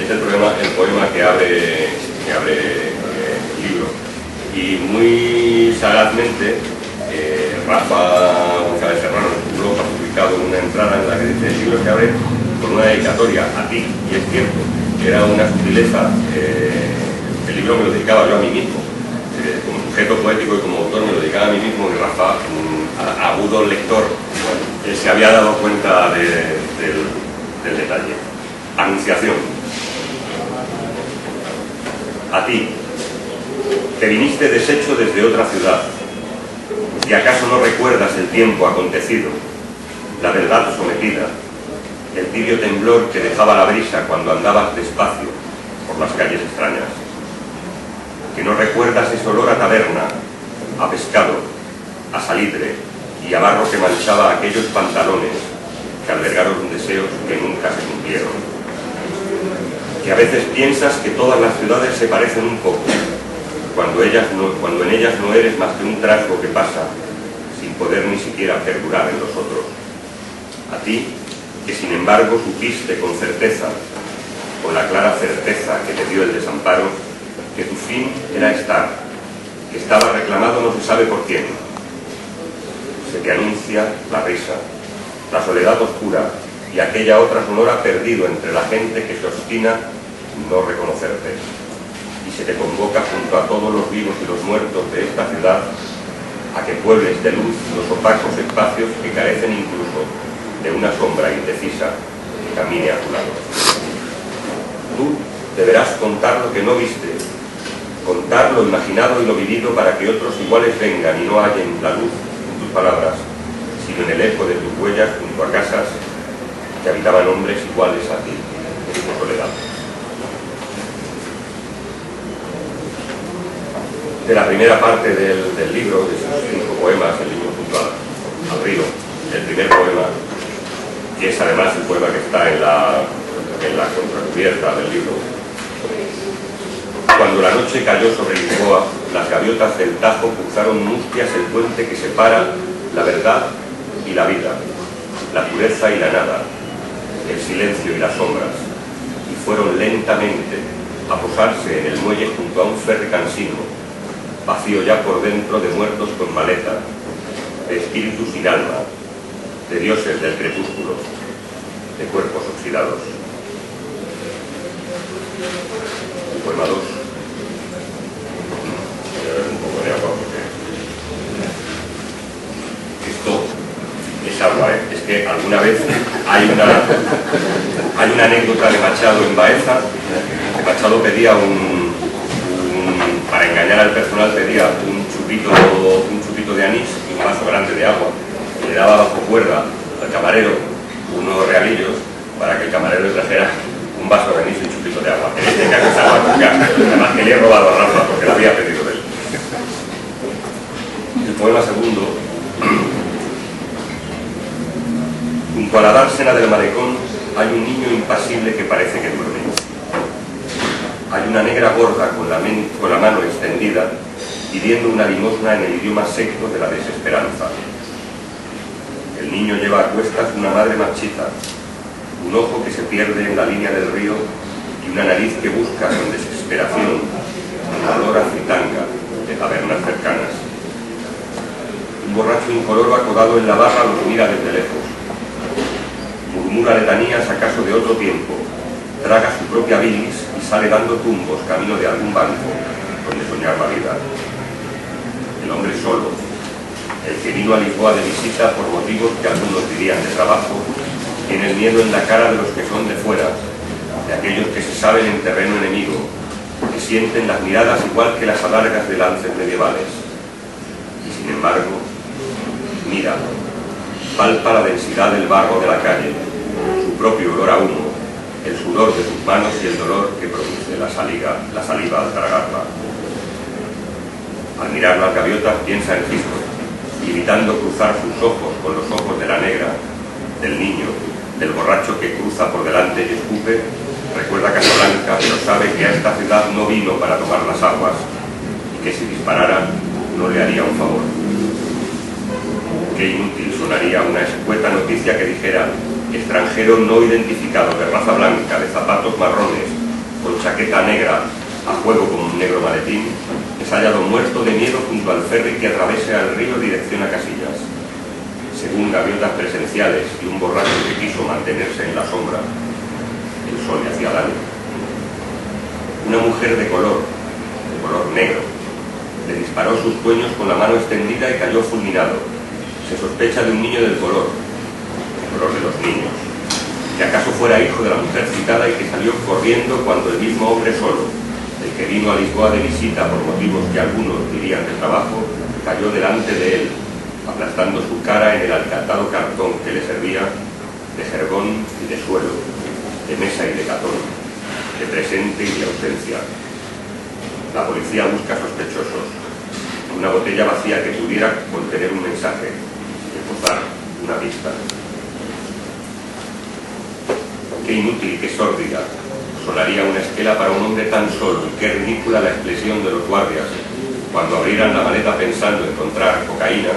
Es el poema que abre el libro. Y muy sagazmente, Rafa González Serrano en su blog ha publicado una entrada en la que dice: el libro se abre con una dedicatoria a ti, y es cierto, era una sutileza. El libro me lo dedicaba yo a mí mismo, como sujeto poético y como autor me lo dedicaba a mí mismo, y Rafa, agudo lector, se había dado cuenta del detalle. Anunciación. A ti, que viniste deshecho desde otra ciudad, y acaso no recuerdas el tiempo acontecido, la verdad sometida, el tibio temblor que dejaba la brisa cuando andabas despacio por las calles extrañas, que no recuerdas ese olor a taberna, a pescado, a salitre y a barro que manchaba aquellos pantalones que albergaron deseos que nunca se cumplieron, que a veces piensas que todas las ciudades se parecen un poco, cuando en ellas no eres más que un trasgo que pasa sin poder ni siquiera perdurar en los otros. A ti, que sin embargo supiste con certeza, con la clara certeza que te dio el desamparo, que tu fin era estar, que estaba reclamado no se sabe por quién. Se te anuncia la risa, la soledad oscura y aquella otra sonora perdido entre la gente que se obstina en no reconocerte. Y se te convoca junto a todos los vivos y los muertos de esta ciudad a que puebles de luz los opacos espacios que carecen incluso de una sombra indecisa que camine a tu lado. Tú deberás contar lo que no viste, contar lo imaginado y lo vivido para que otros iguales vengan y no hallen la luz en tus palabras, sino en el eco de tus huellas junto a casas que habitaban hombres iguales a ti en tu soledad. De la primera parte del libro, de sus 5 poemas, el libro junto al río, el primer poema, que es además el poema que está en la contracubierta del libro, Cuando la noche cayó sobre Lisboa, las gaviotas del Tajo cruzaron mustias el puente que separa la verdad y la vida, la pureza y la nada, el silencio y las sombras, y fueron lentamente a posarse en el muelle junto a un ferry cansino, vacío ya por dentro de muertos con maleta, de espíritus sin alma, de dioses del crepúsculo, de cuerpos oxidados. El poema 2. Un poco de agua porque esto es agua, ¿eh? Es que alguna vez hay una anécdota de Machado en Baeza. Machado pedía para engañar al personal pedía un chupito de anís y un vaso grande de agua. Y le daba bajo cuerda al camarero unos realillos para que el camarero le trajera un vaso de anís y un chupito de agua. En este caso es agua con gas, además que le he robado a Rafa porque la había pedido de él. El poema segundo. Junto a la dársena del malecón hay un niño impasible que parece que duerme. Hay una negra gorda con la mano extendida pidiendo una limosna en el idioma secto de la desesperanza. El niño lleva a cuestas una madre marchita, un ojo que se pierde en la línea del río y una nariz que busca con desesperación el olor a fritanga de tabernas cercanas. Un borracho incoloro acodado en la barra los mira desde lejos. Murmura letanías acaso de otro tiempo, traga su propia bilis y sale dando tumbos camino de algún banco donde soñar la vida. El hombre solo, el que vino a Lisboa de visita por motivos que algunos dirían de trabajo, tiene el miedo en la cara de los que son de fuera, de aquellos que se saben en terreno enemigo, que sienten las miradas igual que las alargas de lances medievales. Y sin embargo, mira, palpa la densidad del barro de la calle, su propio olor a humo, el sudor de sus manos y el dolor que produce la saliva al tragarla. Al mirar las gaviotas piensa en Cristo, evitando cruzar sus ojos con los ojos de la negra, del niño, del borracho que cruza por delante y escupe. Recuerda a Casablanca, pero sabe que a esta ciudad no vino para tomar las aguas y que si disparara no le haría un favor. Qué inútil sonaría una escueta noticia que dijera: extranjero no identificado de raza blanca, de zapatos marrones, con chaqueta negra, a juego con un negro maletín, es hallado muerto de miedo junto al ferry que atravesa el río dirección a Casillas. Según gaviotas presenciales y un borracho que quiso mantenerse en la sombra, el sol le hacía daño. Una mujer de color negro, le disparó sus sueños con la mano extendida y cayó fulminado. Se sospecha de un niño del color de los niños, que acaso fuera hijo de la mujer citada y que salió corriendo cuando el mismo hombre solo, el que vino a Lisboa de visita por motivos que algunos dirían de trabajo, cayó delante de él, aplastando su cara en el alcatado cartón que le servía de jergón y de suelo, de mesa y de catón, de presente y de ausencia. La policía busca sospechosos, una botella vacía que pudiera contener un mensaje, esbozar una pista. Qué inútil y qué sórdida sonaría una esquela para un hombre tan solo, y qué ridícula la expresión de los guardias cuando abrieran la maleta pensando encontrar cocaína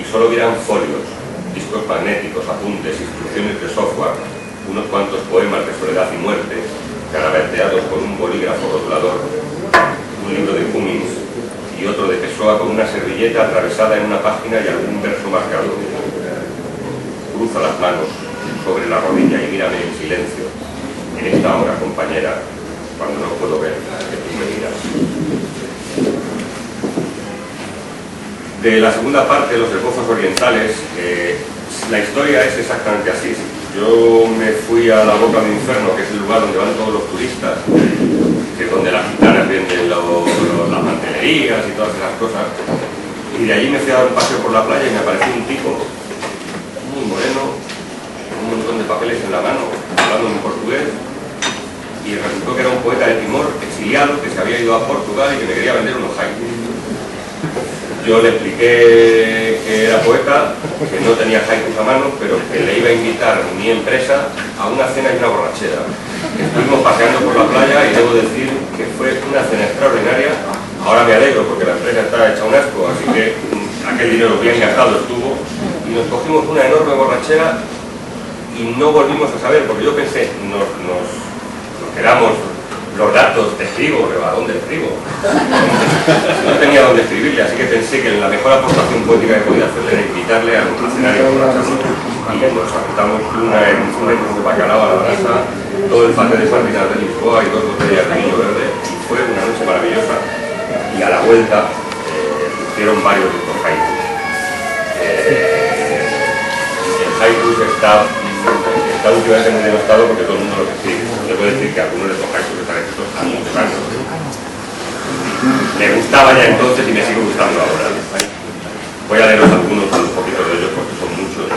y solo vieran folios, discos magnéticos, apuntes, instrucciones de software, unos cuantos poemas de soledad y muerte, carabeteados con un bolígrafo rotulador, un libro de Cummins y otro de Pessoa con una servilleta atravesada en una página y algún verso marcado. Cruza las manos sobre la rodilla y mírame en silencio, en esta hora, compañera, cuando no puedo ver que tú me miras. De la segunda parte, los esbozos orientales, la historia es exactamente así. Yo me fui a la Boca del Infierno, que es el lugar donde van todos los turistas, que es donde las gitanas venden las mantelerías y todas esas cosas, y de allí me fui a dar un paseo por la playa y me apareció un tipo muy moreno, un montón de papeles en la mano, hablando en portugués, y resultó que era un poeta de Timor, exiliado, que se había ido a Portugal y que me quería vender unos haikus. Yo le expliqué que era poeta, que no tenía haikus a mano, pero que le iba a invitar mi empresa a una cena y una borrachera. Estuvimos paseando por la playa y debo decir que fue una cena extraordinaria. Ahora me alegro porque la empresa está hecha un asco, así que aquel dinero bien gastado estuvo. Y nos cogimos una enorme borrachera y no volvimos a saber, porque yo pensé, nos quedamos los datos de escribo, pero ¿a dónde escribo? No tenía dónde escribirle, así que pensé que la mejor aportación poética que podía hacer era invitarle a nuestro escenario por la charla. Y nos aventamos un metro de bacalao a la brasa, todo el paté de sardinas de Lisboa y 2 botellas de vino verde, y fue una noche maravillosa. Y a la vuelta pusieron varios de estos haikus. El haikus está últimamente muy denostado porque todo el mundo lo escribe. Le puedo decir que algunos de estos haikus están escritos hace muchos años. Me gustaba ya entonces y me sigue gustando ahora. Voy a leeros algunos poquitos de ellos porque son muchos.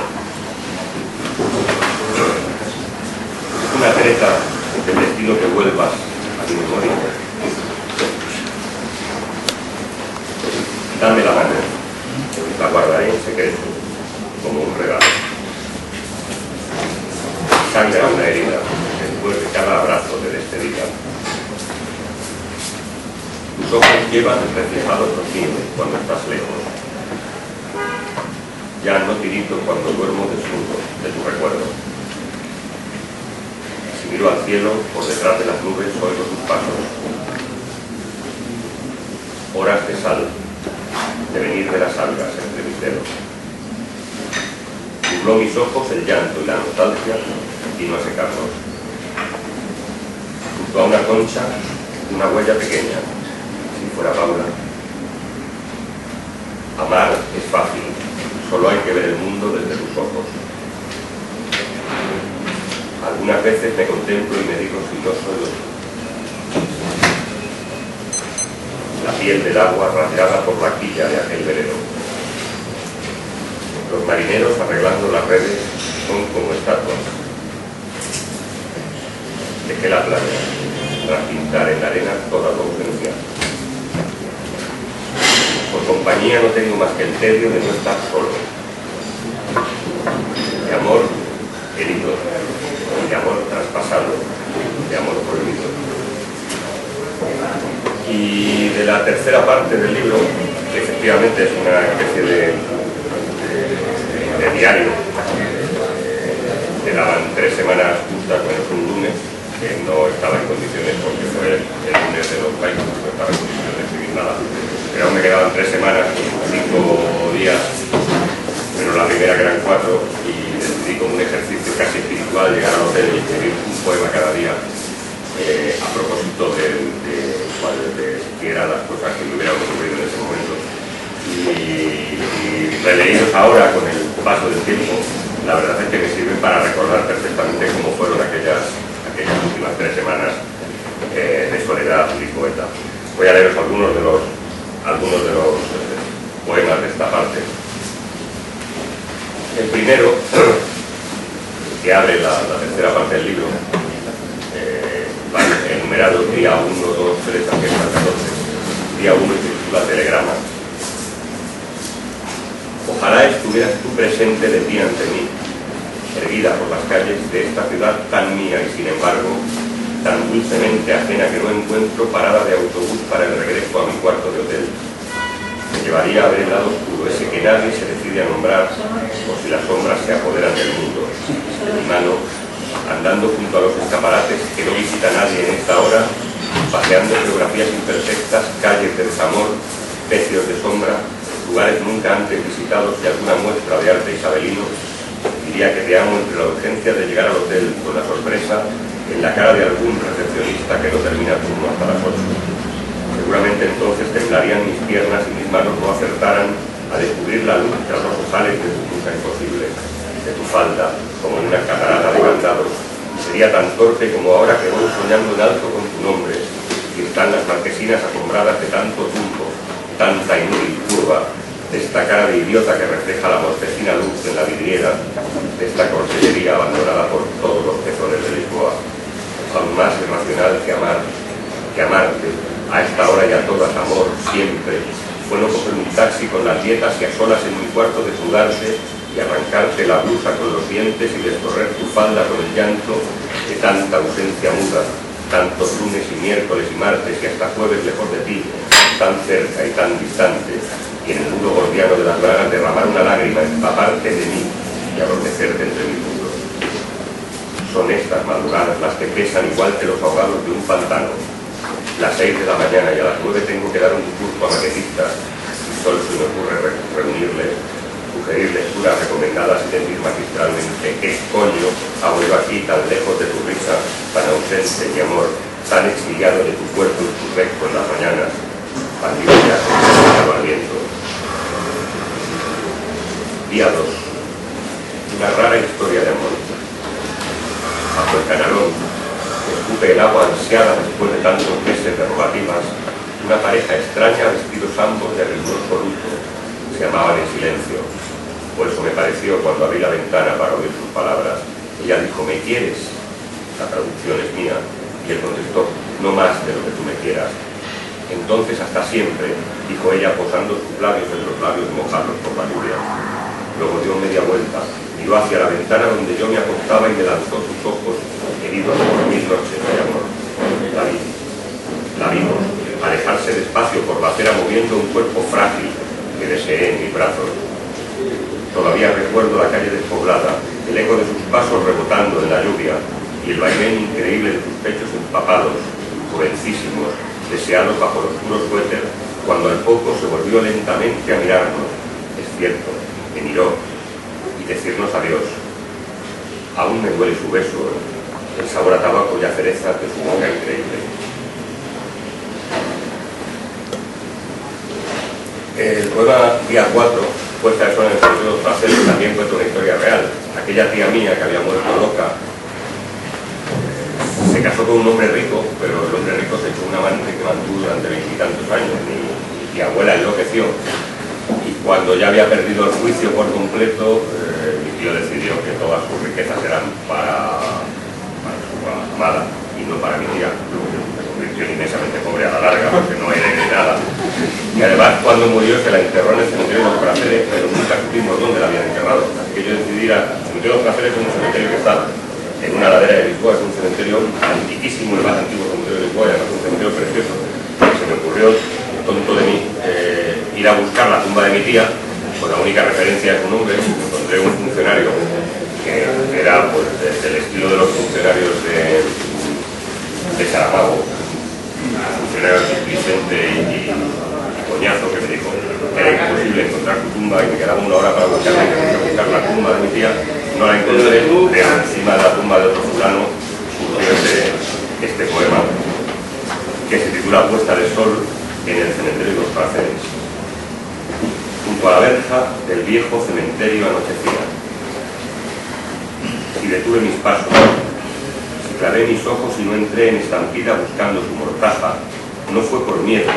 Es una treta del destino que vuelvas a tu memoria. Dame la mano, la guardaré en secreto, como un regalo. Sangra una herida, después de cada abrazo de despedida. Tus ojos llevan reflejados los míos cuando estás lejos. Ya no tirito cuando duermo desnudo de tu recuerdo. Si miro al cielo, por detrás de las nubes oigo tus pasos. Horas de sal, de venir de las algas entre mis dedos. Nubló mis ojos el llanto y la nostalgia vino a secarlos. Junto a una concha, una huella pequeña, si fuera Paula. Amar es fácil, solo hay que ver el mundo desde tus ojos. Algunas veces me contemplo y me digo si yo soy otro. La piel del agua rasgada por la quilla de aquel velero. Los marineros arreglando las redes son como estatuas. Dejé la playa tras pintar en la arena toda tu ausencia. Por compañía no tengo más que el tedio de no estar solo. De amor herido, de amor traspasado, de amor prohibido. Y de la tercera parte del libro, que efectivamente es una especie de diario, que daban 3 semanas justas menos un lunes, que no estaba en condiciones porque fue el lunes de los países, no estaba en condiciones de escribir nada. Pero aún me quedaban 3 semanas, 5 días, menos la primera que eran 4, y decidí como un ejercicio casi espiritual llegar al hotel y escribir un poema cada día a propósito de qué eran las cosas que me hubieran ocurrido en ese momento. Y releídos ahora con el paso del tiempo, la verdad es que me sirven para recordar perfectamente cómo fueron aquellas últimas 3 semanas de soledad y poeta. Voy a leeros algunos de los poemas de esta parte. El primero, que abre la tercera parte del libro, va enumerado día 1, 2, 3, hasta el 14. Día 1 se titula Telegrama. Ojalá estuvieras tú presente de ti ante mí, erguida por las calles de esta ciudad tan mía y sin embargo tan dulcemente ajena que no encuentro parada de autobús para el regreso a mi cuarto de hotel. Me llevaría a ver el lado oscuro, ese que nadie se decide a nombrar por si las sombras se apoderan del mundo. De mi mano, andando junto a los escaparates que no visita nadie en esta hora, paseando geografías imperfectas, calles de desamor, pecios de sombra, lugares nunca antes visitados y alguna muestra de arte isabelino, diría que te amo entre la urgencia de llegar al hotel con la sorpresa en la cara de algún recepcionista que no termina turno hasta las 8. Seguramente entonces temblarían mis piernas y mis manos no acertaran a descubrir la luz tras los ojales de tu blusa imposible, de tu falda, como en una catarata de candados. Sería tan torpe como ahora que voy soñando en alto con tu nombre y están las marquesinas asombradas de tanto tumbo, tanta inútil curva, de esta cara de idiota que refleja la mortecina luz en la vidriera, de esta corsellería abandonada por todos los pezones de Lisboa. Aún más irracional que amarte, a esta hora y a todas, amor, siempre, fue no coger un taxi con las dietas y a solas en mi cuarto desnudarte y arrancarte la blusa con los dientes y descorrer tu falda con el llanto de tanta ausencia muda, tantos lunes y miércoles y martes y hasta jueves lejos de ti, tan cerca y tan distante, y en el mundo gordiano de las bragas derramar una lágrima, empaparte de mí y adormecerte entre mis muslos. Son estas madrugadas las que pesan igual que los ahogados de un pantano. Las 6 de la mañana y a las 9 tengo que dar un discurso a maquetistas y solo se me ocurre reunirles, sugerir lecturas recomendadas y decir magistralmente ¿qué coño hago yo aquí tan lejos de tu risa, tan ausente y amor, tan exiliado de tu cuerpo y tu recto en las mañanas, bandido ya, al viento? Día 2. Una rara historia de amor. Bajo el canalón, escupe el agua ansiada después de tantos meses de rogativas, una pareja extraña, vestidos ambos de riguroso luto, se amaban en silencio. Por eso me pareció cuando abrí la ventana para oír sus palabras. Ella dijo, ¿me quieres? La traducción es mía. Y él contestó, no más de lo que tú me quieras. Entonces hasta siempre, dijo ella posando sus labios en los labios mojados por la lluvia. Luego dio media vuelta, miró hacia la ventana donde yo me acostaba y me lanzó sus ojos, heridos por 1000 noches de amor. La vimos, alejarse despacio por la acera moviendo un cuerpo frágil que deseé en mis brazos. Todavía recuerdo la calle despoblada, el eco de sus pasos rebotando en la lluvia y el vaivén increíble de sus pechos empapados, jovencísimos, deseados bajo los puros suéter, cuando al poco se volvió lentamente a mirarnos. Es cierto, me miró, y decirnos adiós. Aún me huele su beso, el sabor a tabaco y a cereza de su boca increíble. El poema Día 4, puesta de sol en el centro de los placeres, también cuenta una historia real. Aquella tía mía que había muerto loca se casó con un hombre rico, pero el hombre rico se echó un amante que mantuvo durante 20 y tantos años. Mi abuela enloqueció y cuando ya había perdido el juicio por completo, mi tío decidió que todas sus riquezas eran para su amada y no para mi tía. Se convirtió inmensamente pobre a la larga porque no heredé nada. Y además cuando murió se la enterró en el cementerio de los Prazeres, pero nunca supimos dónde la habían enterrado. Así que yo decidí ir al cementerio de los Prazeres, es un cementerio que está en una ladera de Lisboa, es un cementerio antiquísimo, el más antiguo cementerio de Lisboa, es un cementerio precioso. Se me ocurrió, tonto de mí, ir a buscar la tumba de mi tía, pues la única referencia es un nombre. Encontré un funcionario que era pues, del estilo de los funcionarios de Saramago, funcionarios displicente y coñazo, que me dijo que era imposible encontrar tu tumba y me quedaba una hora para buscarla y que tenía que buscar la tumba de mi tía. No la encontré, pero encima de la tumba de otro fulano surgió este poema que se titula Puesta de sol en el cementerio de los Prazeres. Junto a la verja del viejo cementerio anochecía y detuve mis pasos. Si clavé mis ojos y no entré en estampida buscando su mortaja, no fue por miedo,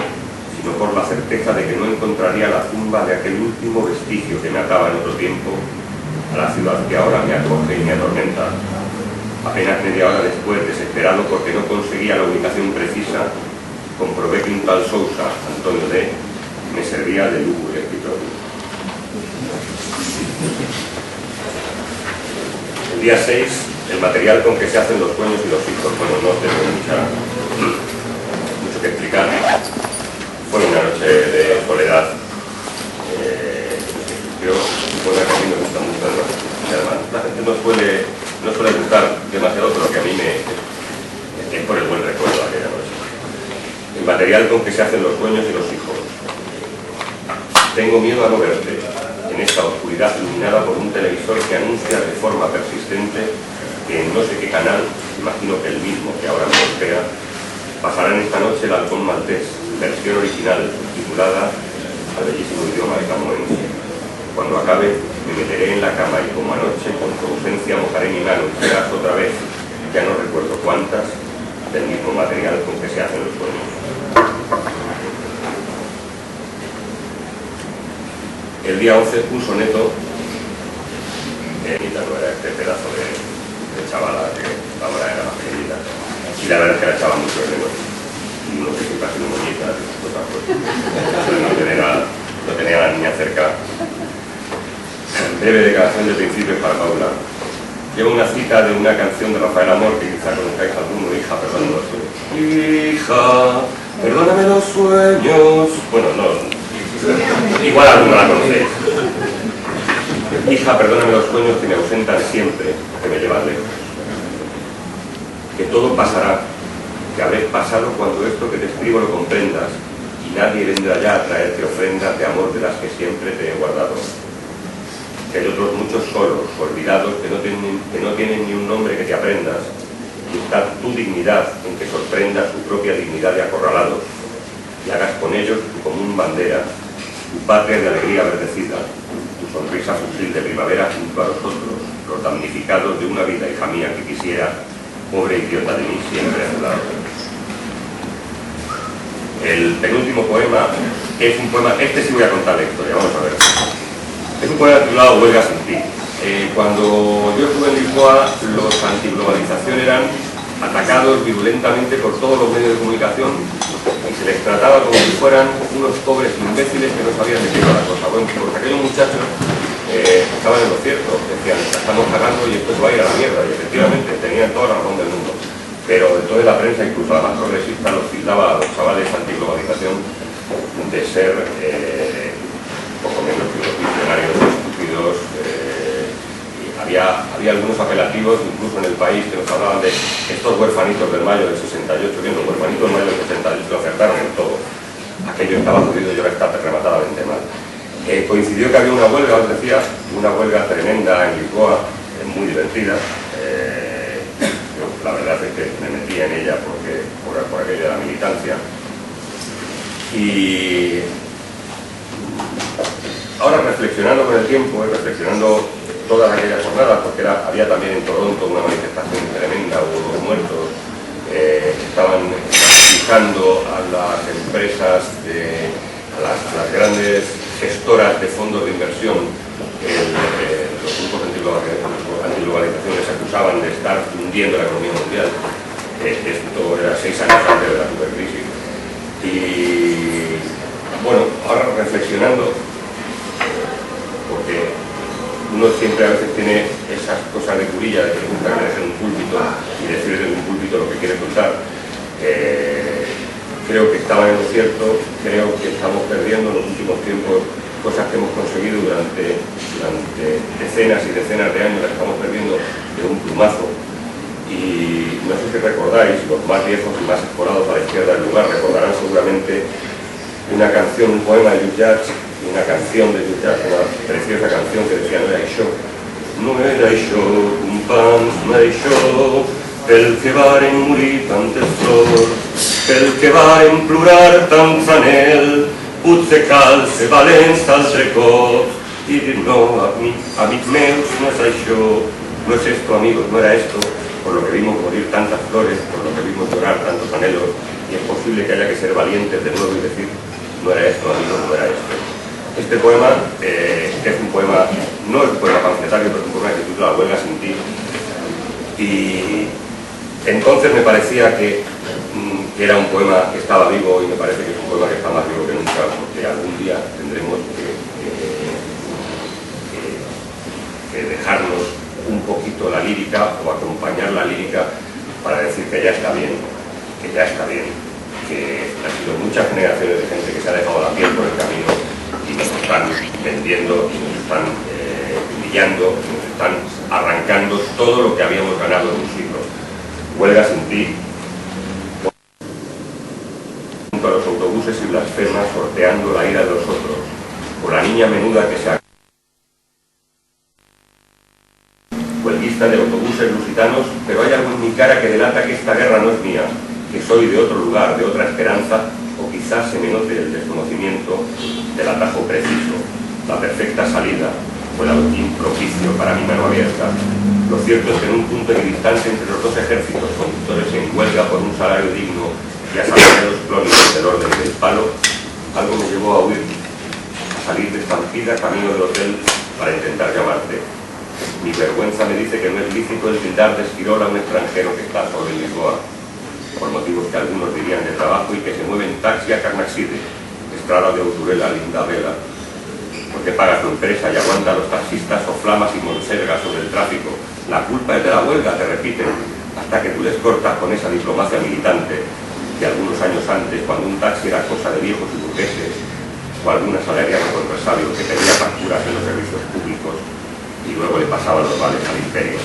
sino por la certeza de que no encontraría la tumba de aquel último vestigio que me ataba en otro tiempo a la ciudad que ahora me acoge y me atormenta. Apenas media hora después, desesperado porque no conseguía la ubicación precisa, comprobé que un tal Sousa, Antonio D., me servía de lúgubre escritorio. El día 6, el material con que se hacen los sueños y los hijos. Bueno, no tengo mucho que explicar. Fue una noche de soledad. Yo supongo que a mí me gusta mucho, y además la gente no suele gustar demasiado, pero que a mí es por el buen recuerdo de aquella noche. El material con que se hacen los sueños y los hijos. Tengo miedo a no verte en esta oscuridad iluminada por un televisor que anuncia de forma persistente que en no sé qué canal, imagino que el mismo que ahora me golpea, pasarán esta noche el Halcón Maltés, versión original, titulada al bellísimo idioma de Camões. Cuando acabe, me meteré en la cama y como anoche, con tu ausencia, mojaré mi mano y serás otra vez, ya no recuerdo cuántas, del mismo material con que se hacen los sueños. El día 11, un soneto, no era este pedazo de chavala que ahora era más pequeñita, y la verdad es que la echaba mucho de menos, y uno que siempre ha sido bonita, cosas, pues no tener a la niña cerca. Breve declaración de principios para Paula. Llevo una cita de una canción de Rafael Amor que quizá conozcáis alguno. Hija, perdóname los sueños. Hija, perdóname los sueños. Bueno, no, igual alguno la conocéis. Hija, perdóname los sueños que me ausentan siempre, que me llevan lejos. Que todo pasará, que habréis pasado cuando esto que te escribo lo comprendas, y nadie vendrá ya a traerte ofrendas de amor de las que siempre te he guardado. Que hay otros muchos solos, olvidados, que no tienen ni un nombre que te aprendas, y está tu dignidad en que sorprendas tu propia dignidad de acorralados, y hagas con ellos tu común bandera, tu patria de alegría verdecida, tu sonrisa fusil de primavera junto a los otros, los damnificados de una vida, hija mía, que quisiera, pobre idiota de mí, siempre a tu lado. El penúltimo poema es un poema, este sí voy a contar la historia, vamos a ver. Es un poema titulado Huelga sin ti. Cuando yo estuve en Lisboa, los antiglobalización eran atacados virulentamente por todos los medios de comunicación y se les trataba como si fueran unos pobres imbéciles que no sabían de qué iba la cosa. Bueno, porque aquellos muchachos estaban en lo cierto, decían, estamos cagando y esto se va a ir a la mierda, y efectivamente tenían toda la razón del mundo. Pero entonces la prensa, incluso la más progresista, los tildaba a los chavales antiglobalización de ser poco menos que los visionarios estúpidos. Había algunos apelativos, incluso en el país, que nos hablaban de estos huerfanitos del mayo del 68, bien, los huerfanitos del mayo del 68 lo acertaron en todo. Aquello estaba jodido y ahora está rematadamente mal. Coincidió que había una huelga, os decía, una huelga tremenda en Lisboa, muy divertida. La verdad es que me metí en ella por aquello de la militancia. Y ahora, reflexionando con el tiempo, reflexionando todas aquellas jornadas, porque había también en Toronto una manifestación tremenda, hubo 2 muertos, estaban fijando a las empresas, a las grandes gestoras de fondos de inversión, los grupos antiglobalización les acusaban de estar hundiendo la economía mundial. Esto era 6 años antes de la supercrisis. Y bueno, ahora reflexionando, porque uno siempre a veces tiene esas cosas de curilla, de preguntar desde un púlpito y decir desde un púlpito lo que quiere contar. Creo que estaba en lo cierto, creo que estamos perdiendo en los últimos tiempos cosas que hemos conseguido durante decenas y decenas de años, las estamos perdiendo de un plumazo. Y no sé si recordáis, los más viejos y más escorados a la izquierda del lugar recordarán seguramente una canción, un poema de Lluís Llach, una canción de Lluís Llach, una preciosa canción que decía: no era això, compans, no era això, pel que varen morir tantes flors, pel que varen plorar tants anhel, potser cal ser valents altre cop i dir no, amics meus, no és això, no es esto, amigos, no era esto, por lo que vimos morir tantas flores, por lo que vimos llorar tantos anhelos, y es posible que haya que ser valientes de nuevo y decir no era esto, amigos, no era esto. Este poema es un poema, no es un poema panfletario, pero es un poema que se titula La huelga sin ti. Y entonces me parecía que era un poema que estaba vivo, y me parece que es un poema que está más vivo que nunca, porque algún día tendremos que dejarnos un poquito la lírica o acompañar la lírica para decir que ya está bien, que ya está bien, que han sido muchas generaciones de gente que se ha dejado la piel por el camino y nos están vendiendo, y nos están humillando, y nos están arrancando todo lo que habíamos ganado en un siglo. Huelga sin ti, junto a los autobuses y blasfemas, sorteando la ira de los otros, por la niña menuda que se ha... Huelguista de autobuses lusitanos, pero hay algo en mi cara que delata que esta guerra no es mía, que soy de otro lugar, de otra esperanza, o quizás se me note el desconocimiento del atajo preciso, la perfecta salida, o el autín propicio para mi mano abierta. Lo cierto es que en un punto equidistante entre los dos ejércitos conductores en huelga por un salario digno y a salvar de los clónicos del orden y del palo, algo me llevó a huir, a salir de estampida camino del hotel para intentar llamarte. Mi vergüenza me dice que no es lícito el tildar de esquirol a un extranjero que está solo en Lisboa. por motivos que algunos dirían de trabajo, y que se mueve en taxi a Carnaxide, Estrada de Outurela, Linda Vela, porque paga su empresa y aguanta a los taxistas o flamas y monsergas sobre el tráfico. La culpa es de la huelga, te repiten, hasta que tú les cortas con esa diplomacia militante que algunos años antes, cuando un taxi era cosa de viejos y burgueses, o algún asalariado con resabio que pedía facturas en los servicios públicos y luego le pasaba los vales al imperio.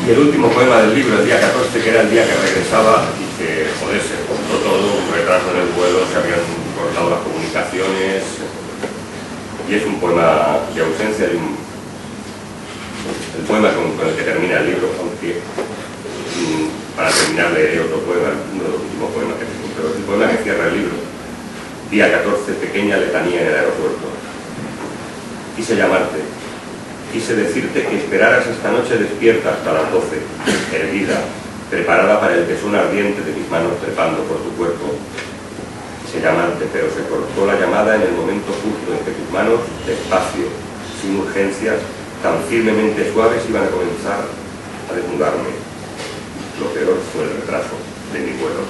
Y el último poema del libro, el día 14, que era el día que regresaba y que, joder, se juntó todo, un retraso en el vuelo, se habían cortado las comunicaciones, y es un poema de ausencia de un... El poema con el que termina el libro, aunque para terminar leeré otro poema, uno de los últimos poemas que tengo, pero es el poema que cierra el libro. Día 14, pequeña letanía en el aeropuerto. Quise llamarte. Quise decirte que esperaras esta noche despierta hasta las 12, erguida, preparada para el tesón ardiente de mis manos trepando por tu cuerpo. Quise llamarte, pero se cortó la llamada en el momento justo en que tus manos, despacio, sin urgencias, tan firmemente suaves, iban a comenzar a desnudarme. Lo peor fue el retraso de mi vuelo.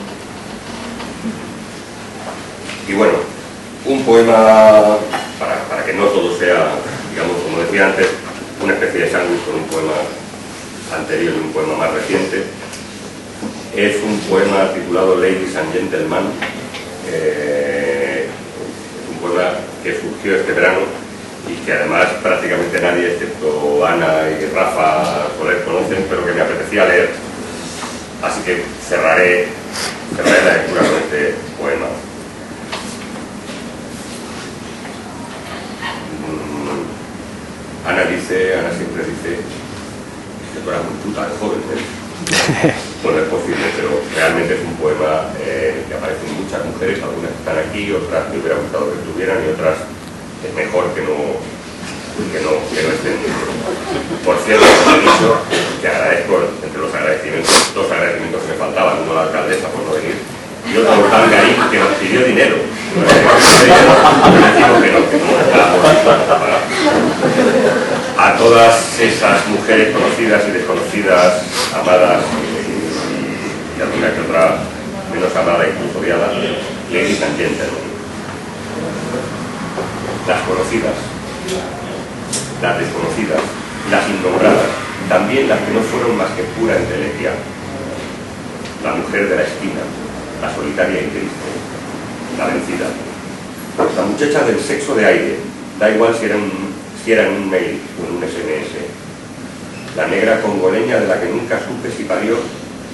Y bueno, un poema para que no todo sea, digamos, como decía antes, una especie de sándwich con un poema anterior y un poema más reciente. Es un poema titulado Ladies and Gentlemen, un poema que surgió este verano y que además prácticamente nadie, excepto Ana y Rafa Soler, conocen, pero que me apetecía leer. Así que cerraré la lectura con este poema. Ana siempre dice que tú eras muy puta de joven, ¿eh? Bueno, es posible, pero realmente es un poema que aparecen muchas mujeres, algunas están aquí, otras me hubiera gustado que estuvieran y otras es mejor que no estén. Por cierto, como he dicho, que agradezco, entre los agradecimientos, dos agradecimientos que me faltaban, uno a la alcaldesa por no venir y otro a Urban Garín, que nos pidió dinero. A todas esas mujeres conocidas y desconocidas, amadas y alguna que otra menos amada, incluso odiada, ladies and gentlemen. Las conocidas, las desconocidas, las innombradas, también las que no fueron más que pura entelequia. La mujer de la esquina, la solitaria y triste, la vencida. La muchacha del sexo de aire, da igual si era en un mail o en un SMS. La negra congoleña de la que nunca supe si parió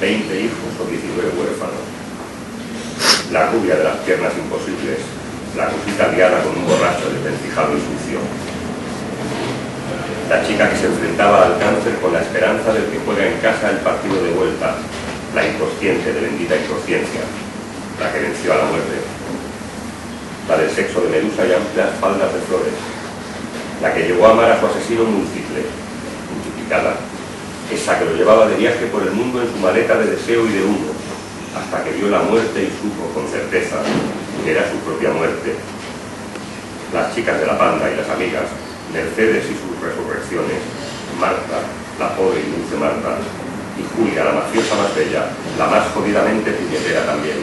20 hijos o 19 huérfanos. La rubia de las piernas imposibles, la cosita liada con un borracho desvencijado y sucio. La chica que se enfrentaba al cáncer con la esperanza del que juega en casa el partido de vuelta. La inconsciente de bendita inconsciencia, la que venció a la muerte. La del sexo de Medusa y amplias faldas de flores. La que llegó a amar a su asesino múltiple, multiplicada. Esa que lo llevaba de viaje por el mundo en su maleta de deseo y de humo, hasta que vio la muerte y supo con certeza que era su propia muerte. Las chicas de la banda y las amigas, Mercedes y sus resurrecciones, Marta, la pobre y dulce Marta, y Julia, la mafiosa más bella, la más jodidamente puñetera también.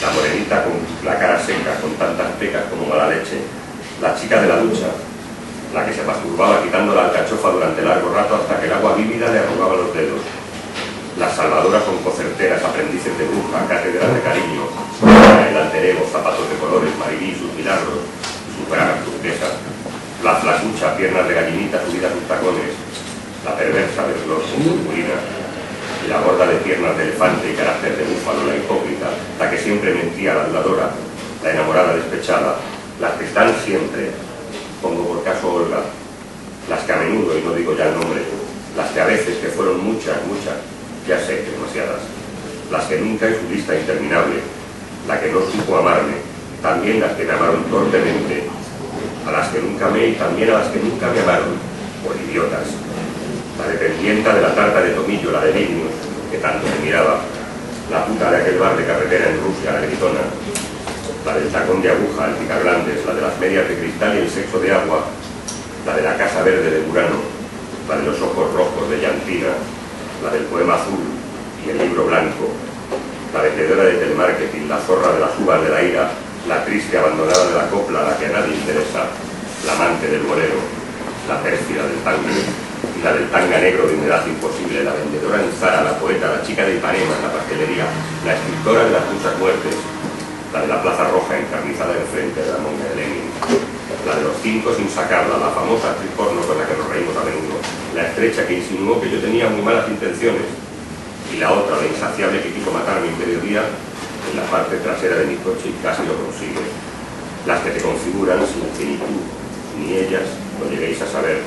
La morenita con la cara seca, con tantas pecas como mala leche. La chica de la ducha, la que se masturbaba quitando la alcachofa durante largo rato hasta que el agua vívida le arrugaba los dedos. Las salvadoras con cocerteras, aprendices de bruja, cátedras de cariño, el alter ego, zapatos de colores, maribí, sus milagros, sus bragas turquesas. La flacucha, piernas de gallinita subidas sus tacones. La perversa de flor con purpurina. Y la gorda de piernas de elefante y carácter de búfalo, la hipócrita, la que siempre mentía, la dudadora, la enamorada despechada, las que están siempre, pongo por caso Olga, las que a menudo, y no digo ya el nombre, las que a veces, que fueron muchas, ya sé que demasiadas, las que nunca en su lista interminable, la que no supo amarme, también las que me amaron torpemente, a las que nunca amé y también a las que nunca me amaron, por idiotas. La dependienta de la tarta de tomillo, la de Vilnius, que tanto me miraba, la puta de aquel bar de carretera en Rusia, la gritona, la del tacón de aguja, el picagrandes, la de las medias de cristal y el sexo de agua, la de la casa verde de Burano, la de los ojos rojos de Llantina, la del poema azul, y el libro blanco, la vendedora de telemarketing, la zorra de las uvas de la ira, la triste abandonada de la copla a la que a nadie interesa, la amante del bolero, la pérfida del tango y la del tanga negro de humedad imposible, la vendedora en Zara, la poeta, la chica de Ipanema en la pastelería, la escritora de las muchas muertes, la de la Plaza Roja encarnizada enfrente de la monja de Lenin, la de los 5 sin sacarla, la famosa actriz porno con la que nos reímos a menudo, la estrecha que insinuó que yo tenía muy malas intenciones, y la otra, la insaciable que quiso matarme en mediodía en la parte trasera de mi coche y casi lo consigue. Las que te configuran sin que ni tú ni ellas lo lleguéis a saber,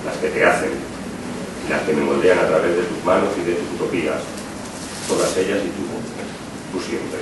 las que te hacen, y las que me moldean a través de tus manos y de tus utopías, todas ellas y tú siempre.